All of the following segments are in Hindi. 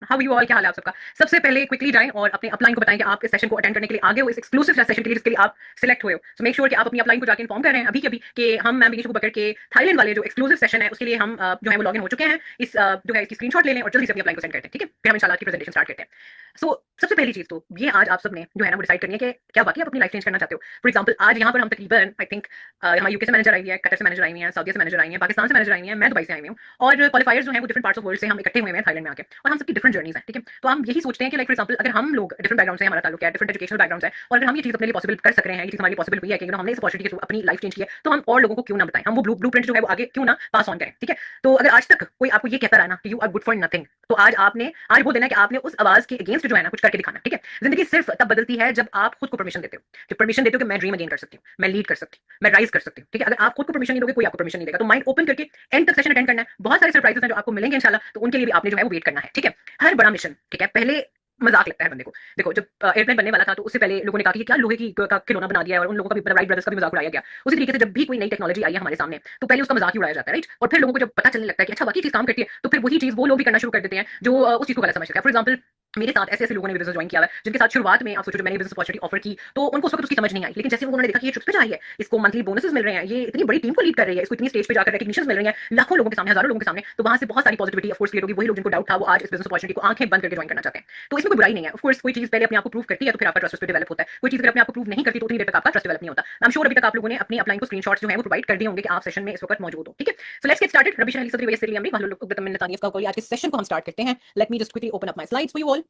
हाउ यू ऑल, क्या हाल है आप सबका। सबसे पहले क्विकली जाएं और अपने अपलाइन को बताएं कि आप इस सेशन को अटेंड करने के लिए आगे हो, इस एक्सक्लूसिव सेशन के लिए जिसके लिए आप सिलेक्ट हुए हो। सो मेक श्योर कि आप अपनी अपलाइन को जाकर इन्फॉर्म कर रहे हैं अभी के अभी कि हम मैम विनीश को पकड़ के थाईलैंड वाले जो एक्सक्लूसिव सेशन है उसके लिए हम जो है वो लॉगिन हो चुके हैं। इस जो है इसकी स्क्रीनशॉट ले लें और जल्दी से अपनी अपलाइन को सेंड करते हैं, ठीक है। फिर हम इंशाल्लाह की प्रेजेंटेशन स्टार्ट करते हैं। सो सबसे पहली चीज तो ये आज आप सबने जो है ना वो डिसाइड करनी है कि क्या वाकई आप अपनी लाइफ चेंज करना चाहते हो। फॉर एग्जाम्पल आज यहाँ पर हम तकरीबन आई थिंक हमारे यूके से मैनेजर आई है, कतर से मैनेजर आई हुई है, सऊदी से मैनेजर आई है, पाकिस्तान से मैनेजर आई है, मैं दुबई से आई हुई हूँ और क्वालिफायर्स जो है वो डिफरेंट पार्ट्स ऑफ वर्ल्ड से हम इकट्ठे हुए हैं थाईलैंड में आके और हम सबकी डिफरेंट जर्नीज है, ठीक है। तो हम यही सोचते हैं कि लाइक फॉर एग्जाम्पल अगर हम लोग डिफरेंट बैकग्राउंड से हमारा ताल्लुक है, डिफरेंट एजुकेशनल बैकग्राउंड है और अगर हम ये चीज अपने लिए पॉसिबल कर सक रहे हैं, ये चीज हमारे लिए पॉसिबल हुई है कि हमने इस अपॉर्चुनिटी के थ्रू अपनी लाइफ चेंज की है, तो हम और लोगों को क्यों ना बताएं, हम वो ब्लू प्रिंट जो है वो आगे क्यों ना पास ऑन करें, ठीक है। तो अगर आज तक कोई आपको ये कहता रहा ना कि you are good for nothing, तो आज बोल देना है कि आपने उस आवाज के अगेंस्ट जो है ना कुछ करके दिखाना, ठीक है। जिंदगी सिर्फ तब बदलती है जब आप खुद को परमिशन देते हो, जब परमिशन देते हो कि मैं ड्रीम अगेन कर सकती हूँ, मैं लीड कर सकती हूँ, मैं राइज कर सकती हूँ, ठीक है। अगर आप खुद को परमिशन नहीं दोगे कोई आपको परमिशन नहीं देगा। तो माइंड ओपन करके एंड तक सेशन अटेंड करना है। बहुत सारे सरप्राइजेस हैं जो आपको मिलेंगे इंशाल्लाह, तो उनके लिए भी आपने जो है वो वेट करना है, ठीक है। हर बड़ा मिशन, ठीक है, पहले मजाक लगता है बंदे को। देखो जब एयरप्लेन बनने वाला था तो उससे पहले लोगों ने कहा कि क्या लोहे की का खिलौना बना दिया है और उन लोगों का भी राइट ब्रदर्स का भी मजाक उड़ाया गया। उसी तरीके से जब भी कोई नई टेक्नोलॉजी आई है हमारे सामने तो पहले उसका मजाक ही उड़ाया जाता है, राइट। और फिर लोगों को जब पता चलने लगता है कि अच्छा वाकई चीज काम करती है तो फिर वही चीज वो लोग भी करना शुरू कर देते हैं जो उस चीज को गलत समझते हैं। फॉर एग्जाम्पल मेरे साथ ऐसे ऐसे लोगों ने बिजनेस ज्वाइन किया है जिनके साथ शुरुआत में आप सोचो जब मैंने बिजनेस अपॉर्चुनिटी ऑफर की तो उनको उस वक्त उसकी समझ नहीं आई, लेकिन जैसे उन्होंने देखा कि ये ट्रिप्स पे जा रही है, इसको मंथली बोनसेस मिल रहे हैं, ये इतनी बड़ी टीम को लीड कर रही है, इसको इतनी स्टेज पे जाकर रिकॉग्निशन मिल रही है लाखों लोगों के सामने, हजारों लोगों के सामने, तो वहां से बहुत सारी पॉजिटिविटी ऑफ कोर्स क्रिएट होगी। वही लोग जिनको डाउट था वो आज इस बिजनेस अपॉर्चुनिटी को आंखें बंद करके ज्वाइन करना चाहते हैं। तो इसमें कोई बुराई नहीं है। ऑफ कोर्स कोई चीज पहले अपने आप को प्रूव करती है तो फिर आपका ट्रस्ट उस पर डेवलप होता है। कोई चीज अगर अपने आप को प्रूव नहीं करती तो उतनी देर तक आपका ट्रस्ट डेवलप नहीं होता। आई एम श्योर अभी तक आप लोगों ने अपनी अपलाइन को स्क्रीनशॉट्स जो है वो प्रोवाइड कर दिए होंगे कि आप सेशन में इस वक्त मौजूद हो, ठीक है। So let's get started. रबी शहली सदरी वयस्सिर ली अमरी वाहलुल उक़दतम मिन लिसानी यफ़क़हू क़ौली। आज के सेशन को हम स्टार्ट करते हैं। Let me just quickly open up my slides for you all.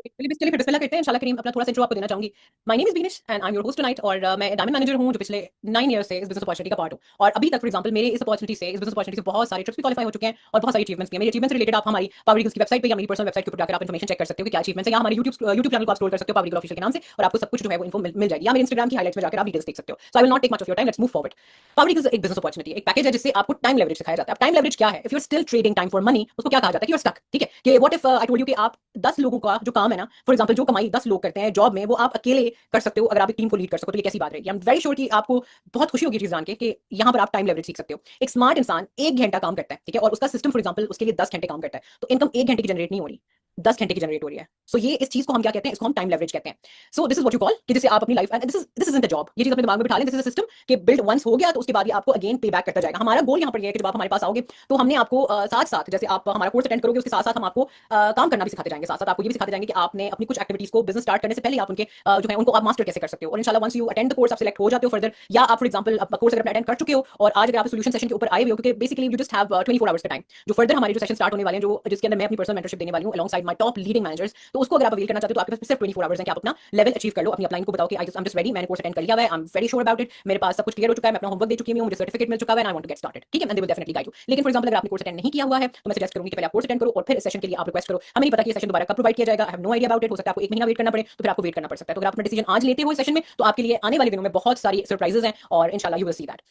चलिए फिर बिस्मिल्लाह करते हैं। इंशाल्लाह करीम अपना थोड़ा सा इंट्रो आपको देना चाहूंगी। My name is Beenish and I am your host tonight और मैं डायमंड मैनेजर हूं जो पिछले 9 ईयर से इस बिजनेस अपॉर्चुनिटी का पार्ट हूं और अभी तक फॉर एग्जांपल मेरे इस अपॉर्चुनिटी से, इस बिजनेस अपॉर्चुनिटी से बहुत सारे ट्रिप्स भी क्वालीफाई हो चुके हैं और बहुत सारी अचीवमेंट्स भी हैं। मेरी अचीवमेंट्स से रिलेटेड आप हमारी पावर ईगल्स की वेबसाइट पे या मेरी पर्सनल वेबसाइट के ऊपर जाकर आप इन्फॉर्मेशन चेक कर सकते हो कि क्या अचीवमेंट्स है, या हमारे यूट्यूब चैनल को आप स्क्रॉल कर सकते हो पावर ईगल ऑफिशियल के नाम से और आपको सब कुछ जो है वो इन्फो मिल जाएगी, या मेरे इंस्टाग्राम की हाइलाइट्स में जाकर आप डिटेल्स देख सकते हो। So I will not take much of your time, let's move forward. Power eagles एक बिजनेस अपॉर्चुनिटी, एक पैकेज है जिससे आपको टाइम लेवरेज सिखाया जाता है। अब टाइम लेवरेज क्या है? If you are still trading time for money, उसको क्या कहा जाता है कि यू आर स्टक, ठीक है। कि what if I told you कि आप 10 लोगों का जो काम है ना, फॉर एग्जांपल जो कमाई 10 लोग करते हैं जॉब में, वो आप अकेले कर सकते हो अगर आप एक टीम को लीड कर सको, तो ये कैसी बात रहेगी। आई एम वेरी श्योर कि आपको बहुत खुशी होगी चीज जान के कि यहाँ पर आप टाइम लेवरेज सीख सकते हो। एक स्मार्ट इंसान 1 घंटा काम करता है, ठीक है, और उसका सिस्टम फॉर एग्जांपल उसके लिए 10 घंटे काम करता है, तो इनकम 1 घंटे की जनरेट नहीं हो रही, 10 घंटे की जनरेट हो रही है। सो ये इस चीज को हम क्या कहते हैं, इसको हम टाइम लेवरेज कहते हैं। सो this is what you call कि जैसे आप अपनी life, and this is in the job, ये चीज अपने दिमाग में बिठा लें। दिस इज अ सिस्टम कि बिल्ड वंस हो गया तो उसके बाद ये आपको अगेन पे बैक करता जाएगा। हमारा गोल यहाँ पर ये है कि जब आप हमारे पास आओगे तो हमने आपको साथ साथ, जैसे आप हमारा कोर्स अटेंड करोगे उसके साथ साथ हम आपको काम करना भी सिखाते जाएंगे, साथ साथ आपको ये भी सिखाते जाएंगे कि आपने अपनी कुछ एक्टिविटीज को बिजनेस स्टार्ट करने से पहले आप उनके जो है उनको आप मास्टर कैसे कर सकते हो। और इंशाल्लाह once you attend the course आप सिलेक्ट हो जाते हो फर्दर, या आप फॉर एग्जांपल कोर्स अगर अटेंड कर चुके हो और आज अगर आप सोल्यूशन सेशन के ऊपर आए हुए हो, क्योंकि basically you just have 24 hours का टाइम, जो फर्दर हमारे जो सेशन स्टार्ट होने वाले हैं, जो जिसके अंदर मैं अपनी पर्सनल मेंटरशिप देने वाली हूं along side my top leading managers, तो उसको अगर आप अवेल करना चाहते हो तो आपके पास सिर्फ 24 आवर्स हैं कि आप अपना लेवल अचीव कर लो। अपनी अपलाइन को बताओ कि आई एम जस्ट रेडी, मैंने कोर्स अटेंड कर लिया है, I am very sure about it, मेरे पास सब कुछ क्लियर हो चुका है, मैं अपना होमवर्क दे चुकी हूं, मुझे सर्टिफिकेट मिल चुका है, and I want to get started, ठीक है। And they will definitely guide you. लेकिन फॉर एग्जांपल अगर आपने कोर्स अटेंड नहीं किया हुआ है तो मैं सजेस्ट करूंगी कि पहले आप कोर्स अटेंड करो और फिर इस सेशन के लिए आप रिक्वेस्ट करो। हमें नहीं पता कि ये सेशन दोबारा कब प्रोवाइड किया जाएगा, I have no idea about it. हो सकता है आपको 1 महीना वेट करना पड़े, तो फिर आपको वेट करना पड़ सकता है। तो अगर आप अपना डिसीजन आज लेते हो इस सेशन में तो आपके लिए आने वाले दिनों में बहुत सारी सरप्राइजेस हैं और इंशाल्लाह you will see that.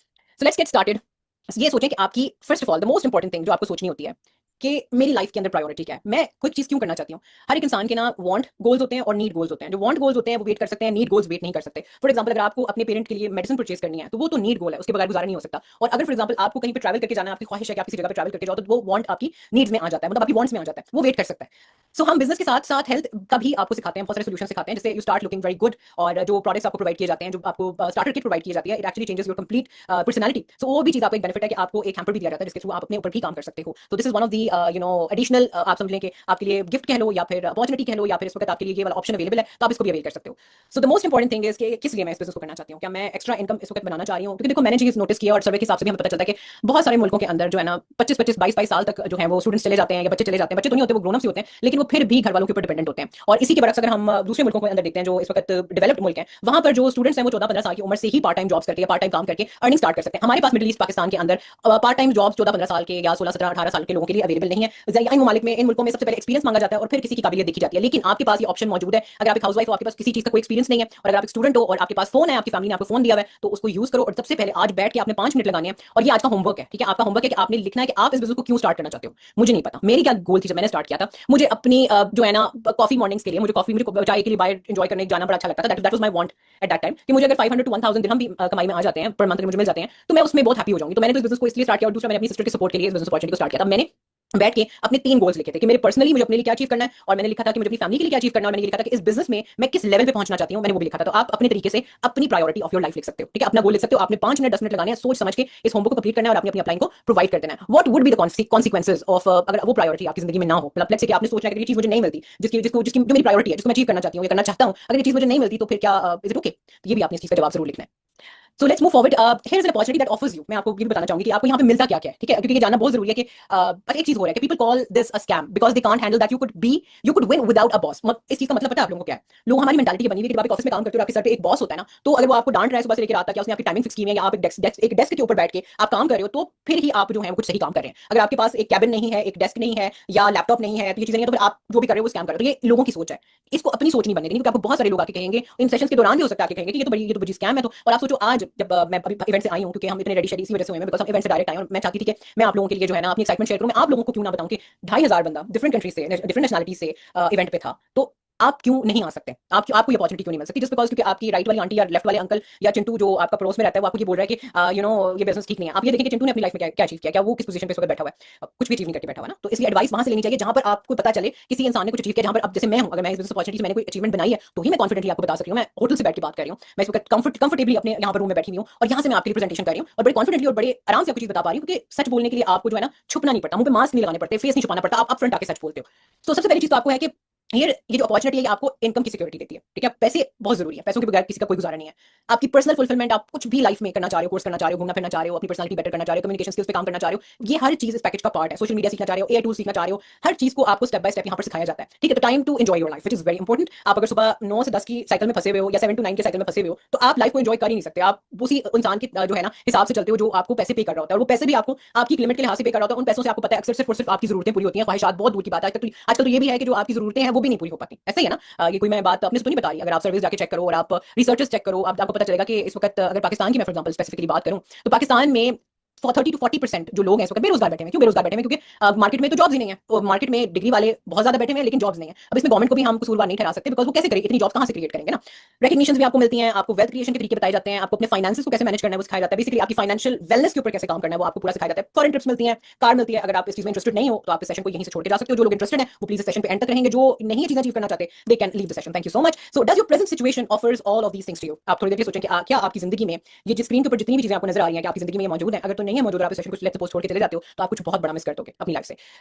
So let's get started. ये सोचें कि आपकी first of all the most important thing जो आपको सोचनी होती है कि मेरी लाइफ के अंदर प्रायोरिटी क्या है, मैं कोई चीज क्यों करना चाहती हूँ। हर एक इंसान के ना वांट गोल्स होते हैं और नीड गोल्स होते हैं। जो वांट गोल्स होते हैं वो वेट कर सकते हैं, नीड गोल्स वेट नहीं कर सकते। फॉर एग्जांपल अगर आपको अपने पेरेंट के लिए मेडिसिन परचेज करनी है तो वो तो नीड गोल है, उसके बगैर गुजारा नहीं हो सकता। और अगर फॉर एग्जांपल आपको कहीं पे ट्रैवल करके जाना है, आपकी ख्वाहिश है कि आप किसी जगह पे ट्रैवल करके जाओ, तो वो वांट आपकी नीड्स में आ जाता है, मतलब आपकी वांट्स में आ जाता है, वो वेट कर सकता है। सो हम बिजनेस के साथ साथ हेल्थ का भी आपको सिखाते हैं, बहुत सारे सोल्यूशन सिखाते हैं जिससे you start looking very good. और जो प्रोडक्ट्स आपको प्रोवाइड किए जाते हैं, जो आपको स्टार्टर किट प्रोवाइड की जाती है, it actually changes your complete personality. So वो भी चीज आपको एक बेनिफिट है कि आपको एक हैम्पर भी दिया जाता है जिसके थ्रू आप अपने ऊपर भी काम कर सकते हो। तो this is one of the additional, आप समझ लें कि आपके लिए गिफ्ट कह लो या फिर अपॉर्चुनिटी कह लो, या फिर इस वक्त आपके लिए ये वाला ऑप्शन अवेलेबल है, तो आप इसको भी अवेल कर सकते हो। So the most important thing is कि किस लिए मैं इस बिजनेस को करना चाहती हूँ, क्या मैं एक्स्ट्रा इनकम इस वक्त बनाना चाह रही हूँ। क्योंकि देखो मैंने चीज नोटिस किया और सर्वे के हिसाब से भी हमें पता चलता है कि बहुत सारे मुल्कों के अंदर जो है ना 25-25 22-22 साल तक जो है वो स्टूडेंट्स चले जाते हैं या बच्चे चले जाते हैं। बच्चे तो नहीं होते, वो ग्रोन अप्स ही होते हैं, लेकिन वो फिर भी घर वालों के ऊपर डिपेंडेंट होते हैं। और इसी के बरक्स अगर हम दूसरे मुल्कों के अंदर देखते हैं जो इस वक्त डेवलप्ड मुल्क हैं, वहां पर जो स्टूडेंट्स हैं वो 14-15 साल की उम्र से ही पार्ट टाइम जॉब्स करके, पार्ट टाइम काम करके अर्निंग स्टार्ट कर सकते हैं। हमारे पास मिडिल ईस्ट पाकिस्तान के अंदर पार्ट टाइम जॉब 14-15 साल के या 16-17-18 साल के लोगों के लिए अवेलेबल अवेलेबल नहीं है। इन ममालिक में, इन मुल्कों में सबसे पहले एक्सपीरियंस मांगा जाता है और फिर किसी की काबिलियत देखी जाती है। लेकिन आपके पास ये ऑप्शन मौजूद है। अगर आप एक हाउसवाइफ हो, आपके पास किसी चीज का कोई एक्सपीरियंस नहीं है, और अगर आप एक स्टूडेंट हो और आपके पास फोन है, आपकी फैमिली ने आपको फोन दिया हुआ है, तो उसको यूज करो। और सबसे पहले आज बैठ के आपने 5 मिनट लगाने हैं, और ये आज का होमवर्क है, ठीक है। आपका होमवर्क है कि आपने लिखना है कि आप इस बिजनेस को क्यों स्टार्ट करना चाहते हो। मुझे नहीं पता मेरी क्या गोल थी जब मैंने स्टार्ट किया था। मुझे अपनी जो है ना कॉफी मॉर्निंग्स के लिए, मुझे चाय के लिए बाहर एंजॉय करने जाना बड़ा अच्छा लगता था। That was my want at that time, कि मुझे अगर 500 to 1000 दिरहम भी कमाई में आ जाते हैं पर मंथ, मुझे मिल जाते हैं, तो मैं उसमें बहुत हैप्पी हो जाऊंगी। तो मैंने तो इस बिजनेस को इसलिए स्टार्ट किया, और दूसरा मैंने अपनी सिस्टर के सपोर्ट के लिए इस बिजनेस अपॉर्चुनिटी को स्टार्ट किया था। मैंने बैठ के अपने 3 गोल्स लिखे थे कि मेरे पर्सनली मुझे अपने लिए क्या अचीव करना है, और मैंने लिखा था कि मुझे अपनी फैमिली के लिए क्या अचीव करना है, और मैंने लिखा था कि इस बिजनेस में मैं किस लेवल पे पहुंचना चाहती हूं, मैंने वो भी लिखा था। तो आप अपने तरीके से अपनी प्रायोरिटी ऑफ योर लाइफ लिख सकते हो, ठीक है। अपना गोल लिख सकते हो। आपने 5 मिनट 10 मिनट लगाने हैं सोच समझ के इस होमवर्क को कंप्लीट करना है, और अपनी अपनी अपलाइन को प्रोवाइड कर देना है। What would be the consequences of, अगर वो प्रायोरिटी आपकी जिंदगी में ना हो, मतलब लेट्स से कि आपने सोचना है कि ये चीज मुझे नहीं मिलती, जिसकी जो मेरी प्रायोरिटी है, जिसको मैं अचीव करना चाहती हूं या करना चाहता हूं, अगर ये चीज मुझे नहीं मिलती तो फिर क्या इज इट ओके। तो ये भी आपने इस चीज का जवाब जरूर लिखना है। So let's move forward. Here is an opportunity that offers you. मैं आपको ये भी बताना चाहूंगी कि आपको यहाँ पे मिलता क्या क्या है, ठीक है, क्योंकि ये जानना बहुत जरूरी है कि पर एक चीज हो रहा है कि people call this a scam because they can't handle that you could win without a boss. इस चीज का मतलब पता है आप लोगों को क्या है? लोग, हमारी मेंटालिटी बनी हुई है कि जब आप एक ऑफिस में काम करते हो, आपके सर पे एक बॉस होता है ना, तो अगर वो आपको डांट रहा है सुबह से लेकर रात तक, या उसने आपकी टाइमिंग फिक्स की है, या आप एक डेस्क के ऊपर बैठ के आप काम कर रहे हो, तो फिर ही आप जो है कुछ सही काम कर रहे हैं। अगर आपके पास एक कैबिन नहीं है, एक डेस्क नहीं है, या लैपटॉप नहीं है, तो ये चीजें नहीं है, तो फिर आप जो भी कर रहे हो वो स्कैम कर रहे हो। तो ये लोगों की सोच है, इसको अपनी सोच नहीं बनने देनी, क्योंकि आपको बहुत सारे लोग आके कहेंगे, इन सेशंस के दौरान भी हो सकता है आके कहेंगे कि ये तो बड़ी स्कैम है। तो और आप सोचो, आज जब मैं अभी इवेंट से आई हूं, क्योंकि हम इतने रेडी शेडी इसी वजह से हुए हैं, बिकॉज़ हम इवेंट से डायरेक्ट आए, और मैं चाहती थी कि मैं आप लोगों के लिए जो है ना अपनी एक्साइटमेंट शेयर करूं। मैं आप लोगों को क्यों ना बताऊं कि 2500 बंदा डिफरेंट कंट्री से, डिफरेंट नेशनलिटी से इवेंट पे था। तो आप क्यों नहीं आ सकते? आपको ये अपॉर्चुनिटी क्यों नहीं मिल सकती? जस्ट बिकॉज क्योंकि आपकी राइट वाली आंटी या लेफ्ट वाले अंकल या चिंटू जो आपका पड़ोस में रहता है, वो आपको ये बोल रहा है कि ये बिजनेस ठीक नहीं है। आप ये देखें कि चिंटू ने अपनी लाइफ में क्या अचीव किया, क्या वो किस पोजीशन पे इस वक्त बैठा हुआ है? कुछ भी अचीव नहीं करके बैठा हुआ ना। तो इसलिए एडवाइस वहां से लेनी चाहिए जहां पर आपको पता चले किसी इंसान ने कुछ अचीव किया, जहां पर अब जैसे मैं हूं, अगर मैं इस बिजनेस अपॉर्चुनिटी से मैंने कोई अचीवमेंट बनाई है, तो ही मैं कॉन्फिडेंटली आपको बता सकती हूं। मैं होटल से बैठ के बात कर रही हूं, मैं इस वक्त कंफर्टेबली अपने यहाँ पर रूम में बैठी हुई हूं, और यहाँ से मैं आपके लिए प्रेजेंटेशन कर रही हूं, और बड़े कॉन्फिडेंटली और बड़े आराम से आपको चीज बता पा रही हूं, क्योंकि सच बोलने के लिए आपको जो है ना छुपना नहीं पड़ता, मुंह पे मास्क नहीं लगाने पड़ते, फेस नहीं छुपाना पड़ता, आप अपफ्रंट आके सच बोलते हो। तो सबसे पहली चीज तो आपको है कि ये जो अपॉर्चुनिटी है, ये आपको इनकम की सिक्योरिटी देती है, ठीक है। पैसे बहुत जरूरी है, पैसों के बगैर किसी का कोई गुजारा नहीं है। आपकी पर्सनल फुलफिलमेंट, आप कुछ भी लाइफ में करना चाह रहे हो, कोर्स करना चाह रहे हो, घूमना फिरना चाह रहे हो, अपनी पर्सनालिटी बेटर करना चाह रहे हो, कम्युनिकेशन स्किल्स पे काम करना चाह रहे हो, ये हर चीज इस पैकेज का पार्ट है। सोशल मीडिया सीखना चाह रहे हो, एआई टूल सीखना चाह रहे हो, हर चीज को आपको स्टेप बाय स्टेप यहाँ पर सिखाया जाता है, ठीक है। तो time to enjoy your life, which is very important. आप अगर सुबह 9 से 10 की साइकिल में फंसे हुए हो, या 7 to 9 के साइकिल में फंसे हुए हो, तो आप लाइफ को एंजॉय कर ही नहीं सकते। आप उसी इंसान की जो है ना हिसाब से चलते हो जो आपको पैसे पे कर रहा होता है, और वो पैसे भी आपको आपकी लिमिट के लिहाज से पे कर रहा होता है। उन पैसों से आपको पता है अक्सर सिर्फ और सिर्फ आपकी जरूरतें पूरी होती हैं, ख्वाहिशात बहुत दूर की बात है। आजकल तो ये भी है कि जो आपकी जरूरतें हैं वो भी नहीं पूरी हो पाती। ऐसा ही है ना, ये कोई मैं बात अपने से तो नहीं बता रही। अगर आप सर्विस जाके चेक करो और आप रिसर्चेस चेक करो, आपको पता चलेगा कि इस वक्त अगर पाकिस्तान की मैं फॉर एग्जांपल स्पेसिफिकली बात करूं, तो पाकिस्तान में 30 to 40% जो लोग हैं इस वक्त बेरोजगार बैठे हैं। क्यों बेरोजगार बैठे हैं? क्योंकि मार्केट में तो जॉब्स ही नहीं है, और मार्केट में डिग्री वाले बहुत ज्यादा बैठे हुए हैं, लेकिन जॉब्स नहीं है। अब इसमें गवर्नमेंट को भी हम कसूरवार नहीं ठहरा सकते, बिकॉज वो कैसे करेंगे, इतनी जॉब कहां से क्रिएट करेंगे ना। रिकग्निशन भी आपको मिलती हैं, आपको वेल्थ क्रिएशन के तरीके बताए जाते हैं, आपको अपने फाइनेंसेस को कैसे मैनेज करना है वो सिखाया जाता है। बेसिकली आपकी फाइनेंशियल वेलनेस के ऊपर कैसे काम करना है वो आपको पूरा सिखाया जाता है। फॉरेन ट्रिप्स मिलती हैं, कार मिलती है। अगर आप इस चीज में इंटरेस्टेड नहीं हो तो आप इस सेशन को यहीं से छोड़ के जा सकते हो। जो लोग इंटरेस्टेड हैं वो प्लीज इस सेशन पे एंड तक रहेंगे, जो नहीं चीजें अचीव करना चाहते they can leave the session. Thank you so much. So does your present situation offers all of these things to you? आप थोड़ी देर के सोचें कि क्या आपकी जिंदगी में ये जिस स्क्रीन के ऊपर जितनी भी चीजें आपको नजर आ रही हैं, कि आपकी जिंदगी में ये मौजूद है? अगर तो नहीं है मौजूद, आप इस सेशन को लेट्स सपोज छोड़ के चले जाते हो, तो आप कुछ बहुत बड़ा मिस कर दोगे अपनी लाइफ से।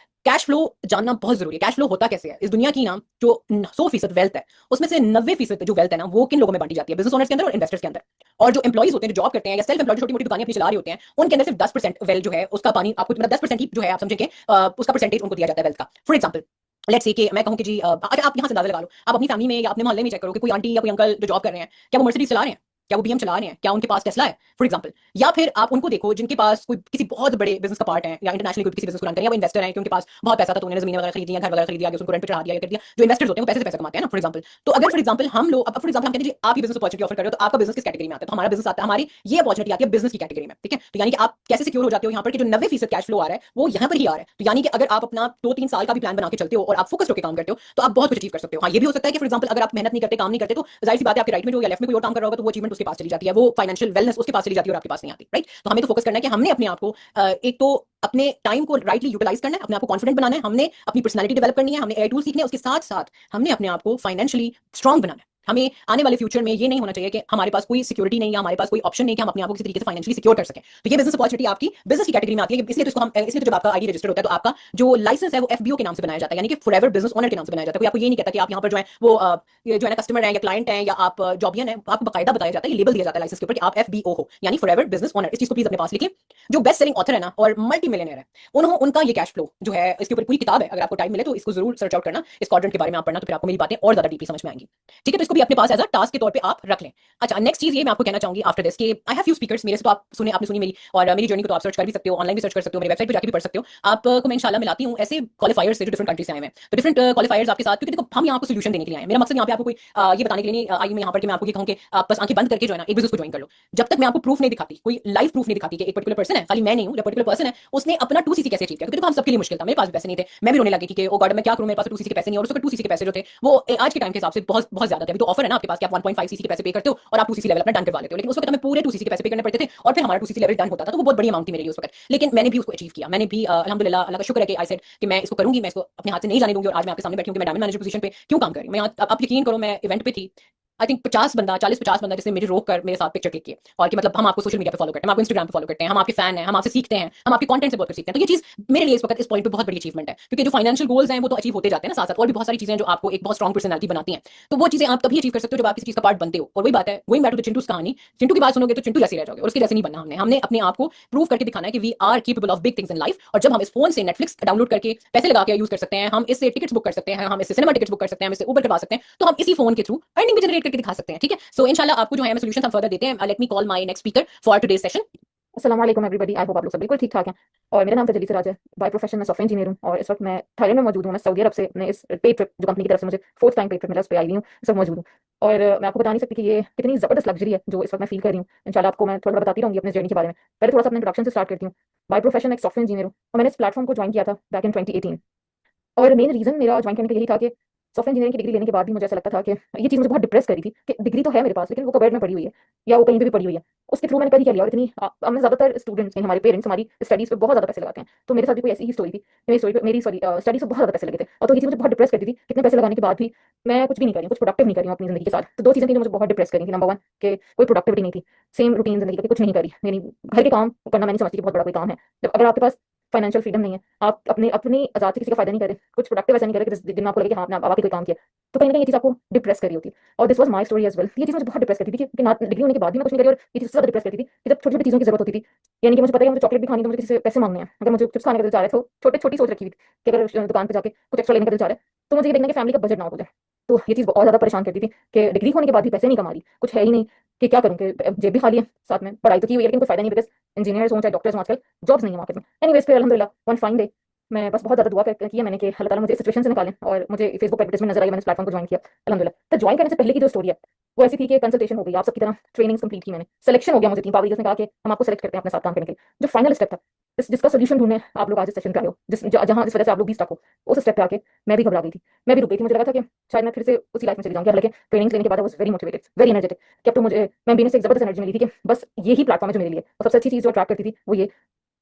कैश फ्लो जानना बहुत जरूरी है। कैश फ्लो होता कैसे है? इस दुनिया की ना जो 100% वेल्थ है, उसमें से 90% जो वेल्थ है ना, वो किन लोगों में बांटी जाती है? बिजनेस ओनर्स के अंदर और इन्वेस्टर्स के अंदर। और जो एम्प्लॉइज होते हैं, जो जॉब करते हैं या सेल्फ एम्प्लॉयड छोटी मोटी दुकानें अपनी चला रहे होते हैं, उनके अंदर सिर्फ 10% वेल्थ जो है उसका पानी आपको, मतलब 10% ही जो है आप समझेंगे उसका परसेंटेज उनको दिया जाता है वेल्थ का। फॉर एग्जाम्पल लेट्स से कि मैं कहूं कि जी अगर आप यहां से अंदाजा लगा लो, आप अपनी फैमिली में या अपने मोहल्ले में चेक करो कि कोई आंटी या कोई अंकल जो जॉब कर रहे हैं, क्या वो मर्सिडीज चला रहे हैं? क्या वो बीएम चला रहे हैं? क्या उनके पास टेस्ला है फॉर एग्जांपल? या फिर आप उनको देखो जिनके पास कोई किसी बहुत बड़े बिजनेस का पार्ट है, या इंटरनेशनली कोई किसी बिजनेस को रन कर रहे हैं, या वो इन्वेस्टर हैं कि उनके पास बहुत पैसा था तो उन्होंने जमीन वगैरह खरीदी, घर वगैरह खरीद दिया, उनको रेंट पे चढ़ा दिया, कर दिया। जो इन्वेस्टर्स होते हैं वो पैसे से पैसा कमाते हैं ना फॉर एग्जांपल। तो अगर फॉर एग्जांपल हम लोग, अब फॉर एग्जांपल हम कहते हैं जी आप ये बिजनेस अपॉर्चुनिटी ऑफर कर रहे हो, तो आपका बिजनेस किस कैटेगरी में आता है? तो हमारा बिजनेस आता है, हमारी ये अपॉर्चुनिटी आती है बिजनेस की कैटेगरी में, ठीक है। तो यानी कि आप कैसे सिक्योर हो जाते हो यहाँ पर कि जो 90% कैश फ्लो आ रहा है वो यहाँ पर ही आ रहा है। तो यानी कि अगर आप अपना 2-3 साल का भी प्लान बना के चलते हो और आप फोकस होकर काम करते हो, तो आप बहुत कुछ अचीव कर सकते हो। हाँ, ये भी हो सकता है कि फॉर एग्जांपल अगर आप मेहनत नहीं करते, काम नहीं करते, तो जाहिर सी बात है आपके राइट में जो या लेफ्ट में कोई और काम कर रहा होगा, तो वो अचीवमेंट उसके पास चली जाती है, वो फाइनेंशियल वेलनेस उसके पास चली जाती है और आपके पास नहीं आती, राइट। तो हमें तो फोकस करना है कि हमने अपने आप को एक तो अपने टाइम को राइटली यूटिलाइज करना है, अपने आप को कॉन्फिडेंट बनाना है, हमने अपनी पर्सनालिटी डेवलप करनी है, हमने एआई टूल सीखने हैं, उसके साथ साथ हमने अपने आप को फाइनेंशियली स्ट्रांग बनाना है। हमें आने वाले फ्यूचर में ये नहीं होना चाहिए कि हमारे पास कोई सिक्योरिटी नहीं है, हमारे पास कोई ऑप्शन नहीं कि हम अपने आप को किसी तरीके से फाइनेंशियली सिक्योर कर सकें। तो ये बिजनेस अपॉर्चुनिटी आपकी बिजनेस की कैटेगरी में आती है। इसलिए तो इसको हम, इसलिए तो जब आपका आईडी रजिस्टर होता है तो आपका जो लाइसेंस है वो एफबीओ के नाम से बनाया जाता है, यानी कि फॉरएवर बिजनेस ओनर के नाम से बनाया जाता है। कोई आपको ये नहीं कहता कि आप यहाँ पर जो है वो जो है ना कस्टमर है या क्लाइंट है या आप जॉबियन है, आपको बाकायदा बताया जाता है, लेबल दिया जाता है लाइसेंस के ऊपर कि आप एफबीओ हो, यानी फॉरएवर बिजनेस ओनर। इस चीज को प्लीज अपने पास लिखिए। जो बेस्ट सेलिंग ऑथर है ना और मल्टी मिलियनेयर है, उनका ये कैश फ्लो जो है, इसके ऊपर पूरी किताब है, अगर आपको टाइम मिले तो इसको जरूर सर्च आउट करना, इस क्वाड्रेंट के बारे में आप पढ़ना, तो फिर आपको मेरी बातें और ज्यादा डीपली समझ में आएंगी, ठीक है। तो इसको उसको भी अपने पास एज अ टास्क के तौर पे आप रख लें। अच्छा, नेक्स्ट चीज ये मैं आपको कहना चाहूंगी आफ्टर दिस कि आई हैव फ्यू स्पीकर्स, मेरे से तो आप सुने, आपने सुनी मेरी और मेरी जर्नी को तो आप सर्च कर भी सकते हो, ऑनलाइन भी सर्च कर सकते हो, मेरी वेबसाइट पे जाके भी पढ़ सकते हो। आपको मैं इंशाल्लाह मिलाती हूँ ऐसे क्वालिफायर्स से जो डिफरेंट कंट्री से आए हैं। तो डिफरेंट क्वालिफायर्स आपके साथ, क्योंकि देखो हम यहाँ आपको सोल्यूशन देने के लिए आए हैं। मेरा मकसद यहाँ पे आपको कोई ये बताने के लिए नहीं आई हूँ यहाँ पर कि मैं आपको ये कहूँ कि आप बस आंखें बंद करके जो है ना एक बिजनेस को ज्वाइन कर लो। जब तक मैं आपको प्रूफ नहीं दिखाती, कोई लाइव प्रूफ नहीं दिखाती कि एक पर्टिकुलर पर्सन है, खाली मैं नहीं हूँ, जो पर्टिकुलर पर्सन है उसने अपना 2cc कैसे अचीव किया, क्योंकि देखो हम सबके लिए मुश्किल था, मेरे पास भी पैसे नहीं थे, मैं भी रोने लगी कि ओ गॉड मैं क्या करूँ, मेरे पास 2cc के पैसे नहीं, और उस वक्त 2cc के पैसे जो थे वो आज के टाइम के हिसाब से बहुत बहुत ज्यादा थे। अभी तो ऑफर है ना आपके पास कि आप 1.5cc के पैसे पे करते हो और आप 2cc लेवल अपना डन करवा लेते हो, लेकिन उस वक्त हमें पूरे 2cc के पैसे पे करने पड़ते थे और फिर हमारा 2cc लेवल डन होता था, तो वो बहुत बड़ी अमाउंट थी मेरे लिए उस वक्त। लेकिन मैंने भी उसको अचीव किया, मैंने भी अल्हम्दुलिल्लाह, अल्लाह का शुक्र है कि आई सेड कि मैं इसको करूंगी, मैं इसको अपने हाथ से नहीं जाने दूंगी, और आज मैं आपके सामने बैठी हूं कि मैं डायमंड मैनेजर पोजीशन पे क्यों काम कर रही हूं। मैं आप यकीन करो, मैं इवेंट पे थी, आई थिंक 40 बंदा जिसने मुझे रोक कर मेरे साथ पिक्चर क्लिक किए और कि मतलब हम आपको सोशल मीडिया पे फॉलो करते हैं, हम आपको इंस्टाग्राम पे फॉलो करते हैं, हम आपके फैन हैं, हम आपसे सीखते हैं, हम आपके कंटेंट से बहुत कुछ सीखते हैं। तो ये चीज मेरे लिए इस वक्त इस पॉइंट पे बहुत बड़ी अचीवमेंट है, क्योंकि जो फाइनेंशियल गोल्स हैं वो तो अचीव होते जाते हैं ना, साथ साथ और भी बहुत सारी चीजें जो आपको एक बहुत स्ट्रॉन्ग पर्सनैलिटी बनाती हैं। तो वो चीजें आप तभी अचीव कर सकते हो जब आप किसी चीज का पार्ट बनते हो। और वही बात है, going back to the Chintu कहानी, चिंटू की बात सुनोगे तो चिंटू जैसे रह जाओगे, और उसके जैसे नहीं बनना। हमने अपने आप को प्रूव करके दिखाना है कि we are capable of big things in life. और जब हम इस फोन से नेटफ्लिक्स डाउनलोड करके पैसे लगा के यूज कर सकते हैं, हम इससे टिकट्स बुक कर सकते हैं, हम इससे सिनेमा टिकट्स बुक कर सकते हैं, हम इससे उबर करवा सकते हैं, तो हम इसी फोन के थ्रू अर्निंग भी जनरेट करके दिखा सकते हैं। ठीक है, सो इंशाल्लाह आपको जो है सोल्यूशन हम फर्दर देते हैं। Let me call my next speaker for today's session. अस्सलाम वालेकुम एवरीबॉडी, आई होप आप लोग सब बिल्कुल ठीक ठाक हैं। और मेरा नाम तजली सिराज है। बाय प्रोफेशन मैं सॉफ्टवेयर इंजीनियर हूँ और इस वक्त मैं थाईलैंड में मौजूद हूँ। मैं सऊदी अरब से अपने इस पे ट्रिप जो कंपनी की तरफ से मुझे फोर्थ टाइम पे ट्रिप मिला, उस पर आई हुई हूँ, इस वक्त मौजूद हूँ। और मैं आपको बता नहीं सकती कि ये कितनी ज़बरदस्त लग्जरी है जो इस वक्त मैं फील कर रही हूँ। इंशाल्लाह आपको मैं थोड़ा बताती रहूँगी अपने जर्नी के बारे में। पहले थोड़ा सा अपने इंट्रोडक्शन से स्टार्ट करती हूँ। बाय प्रोफेशन एक सॉफ्टवेयर इंजीनियर हूँ और मैंने इस प्लेटफॉर्म को ज्वाइन किया था बैक इन 2018। और मेन रीजन मेरा ज्वाइन करने का यही था कि सॉफ्टवेयर इंजीनियरिंग की डिग्री लेने के बाद भी मुझे ऐसा लगता था कि ये चीज़ मुझे बहुत डिप्रेस कर रही थी कि डिग्री तो है मेरे पास, लेकिन वो कबर्ड में पड़ी हुई है या वो कहीं पे भी पड़ी हुई है, उसके थ्रू मैंने कर ही क्या लिया। और इतनी हमने ज़्यादातर स्टूडेंट्स हमारे पेरेंट्स हमारी स्टडीज़ पे बहुत ज़्यादा पैसे लगाते हैं, तो मेरे साथ भी कोई ऐसी ही स्टोरी थी। मेरी स्टोरी मेरी सॉरी स्टडीज़ पे बहुत ज़्यादा पैसे लगे थे, और तो ये चीज़ मुझे बहुत डिप्रेस करती थी। कितने पैसे लगाने के बाद भी मैं कुछ भी नहीं कर रही हूँ, कुछ प्रोडक्टिव नहीं कर रही हूँ अपनी ज़िंदगी के साथ। तो दो चीज़ें थी जो मुझे बहुत डिप्रेस करी थी। नंबर वन कि कोई प्रोडक्टिविटी नहीं थी, सेम रूटीन ज़िंदगी का, कुछ नहीं करी। यानी घर के काम करना मैं नहीं समझती कि बहुत बड़ा कोई काम है। जब अगर आपके पास फाइनेंशियल फ्रीडम नहीं है, आप अपनी अपनी आजाद से किसी का फायदा नहीं कर रहे, कुछ प्रोडक्टिव ऐसा नहीं कर रहे जिनमें आपको लगे कि हाँ आपने आपके कोई काम किया, तो कहीं ना कहीं ये चीज़ आपको डिप्रेस करी होती है। और this was my story as well. ये चीज़ मुझे बहुत डिप्रेस करती थी कि ना डिग्री होने के बाद भी मैं कुछ नहीं करी, और ये चीज़ ज़्यादा डिप्रेस करती थी कि जब छोटी छोटी चीज़ों की जरूरत होती थी। यानी कि मुझे पता है कि मुझे चॉकलेट भी खानी है तो मुझे किसी से पैसे मांगने हैं, अगर मुझे चिप्स खाने का दिल चाह रहा है तो छोटे छोटी सोच रखी हुई थी कि अगर दुकान पर जाके कुछ एक्स्ट्रा लेने का दिल चाह रहा है तो मुझे ये देखना कि फैमिली का बजट ना हो जाए। तो ये चीज़ बहुत ज़्यादा परेशान करती थी कि डिग्री होने के बाद भी पैसे नहीं कमा रही, कुछ है ही नहीं, कि क्या करूँ, कि जेब भी खाली है, साथ में पढ़ाई तो की हुई है लेकिन कोई फायदा नहीं, बिकॉज इंजीनियर्स हों चाहे डॉक्टर्स हों आजकल जॉब्स नहीं है मार्केट में। एनीवेज फिर अल्हम्दुलिल्लाह वन फाइन डे मैं बस बहुत ज़्यादा दुआ की है मैंने कि अल्लाह ताला मुझे इस सिचुएशन से निकालें, और मुझे फेसबुक पर एडवर्टाइजमेंट नजर आई, मैंने इस प्लेटफॉर्म को ज्वाइन किया अल्हम्दुलिल्लाह। तो ज्वाइन करने से पहले की जो स्टोरी है वो ऐसी थी कि कंसल्टेशन हो गई, आप सबकी तरह ट्रेनिंग्स कंप्लीट की मैंने, सिलेक्शन हो गया मुझे, टीम पावर लीडर्स ने कहा कि हम आपको सेलेक्ट करते हैं अपने साथ काम करने के लिए। जो फाइनल स्टेप था जिसका सोल्यूशन ढूंढने आप लोग आज इस सेशन पे आए हो, जहां जिस वजह से आप लोग भी स्टक हो, उस स्टेप पे आके मैं भी घबरा गई थी, मैं भी रुक गई थी। मुझे लगा था कि शायद मैं फिर से उसी लाइफ में चली जाऊंगी। हालांकि ट्रेनिंग्स लेने के बाद I was very motivated, very energetic, कि अब तो मुझे मैं बीने से एक जबरदस्त एनर्जी मिली थी कि बस यही प्लेटफॉर्म है जो मेरे लिए। और सबसे अच्छी चीज़ जो अट्रैक्ट करती थी वो ये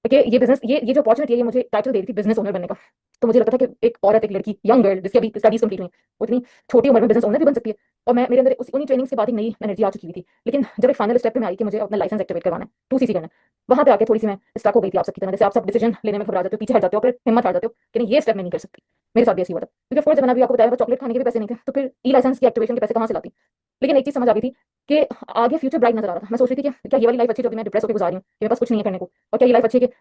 कि ये बिजनेस, ये जो अपॉर्चुनिटी है ये मुझे टाइटल दे रही थी बिजनेस ओनर बनने का। तो मुझे लगता था कि एक औरत, एक लड़की, यंग गर्ल जिसकी अभी स्टडीज कंप्लीट हुई, वो इतनी छोटी उम्र में बिजनेस ओनर भी बन सकती है। और मैं मेरे अंदर उन्हीं ट्रेनिंग के बाद एक नई एनर्जी आ चुकी हुई थी। लेकिन जब एक फाइनल स्टेप पे मैं आई कि मुझे अपना लाइसेंस एक्टिवेट करवाना है, 2cc करना है, वहां पे आके थोड़ी सी मैं स्टक हो गई थी। आप सबकी तरह जैसे आप सब डिसीजन लेने में घबरा जाते हो, पीछे हट जाते हो, फिर हिम्मत हार जाते हो कि नहीं ये स्टेप मैं नहीं कर सकती। मेरे साथ भी ऐसी हुआ था, क्योंकि ऑफ कोर्स जब मैंने अभी आपको बताया चॉकलेट खाने के भी पैसे नहीं थे, तो फिर ई लाइसेंस की एक्टिवेशन के पैसे कहाँ से लाती। लेकिन एक चीज समझ आ गई थी कि आगे फ्यूचर ब्राइट नजर आ रहा था। मैं सोच रही थी कि क्या ये वाली लाइफ अच्छी जो कि मैं डिप्रेस होकर गुजार रही हूँ, कि मेरे पास कुछ नहीं है करने को, और क्या ये लाइफ अच्छी है कि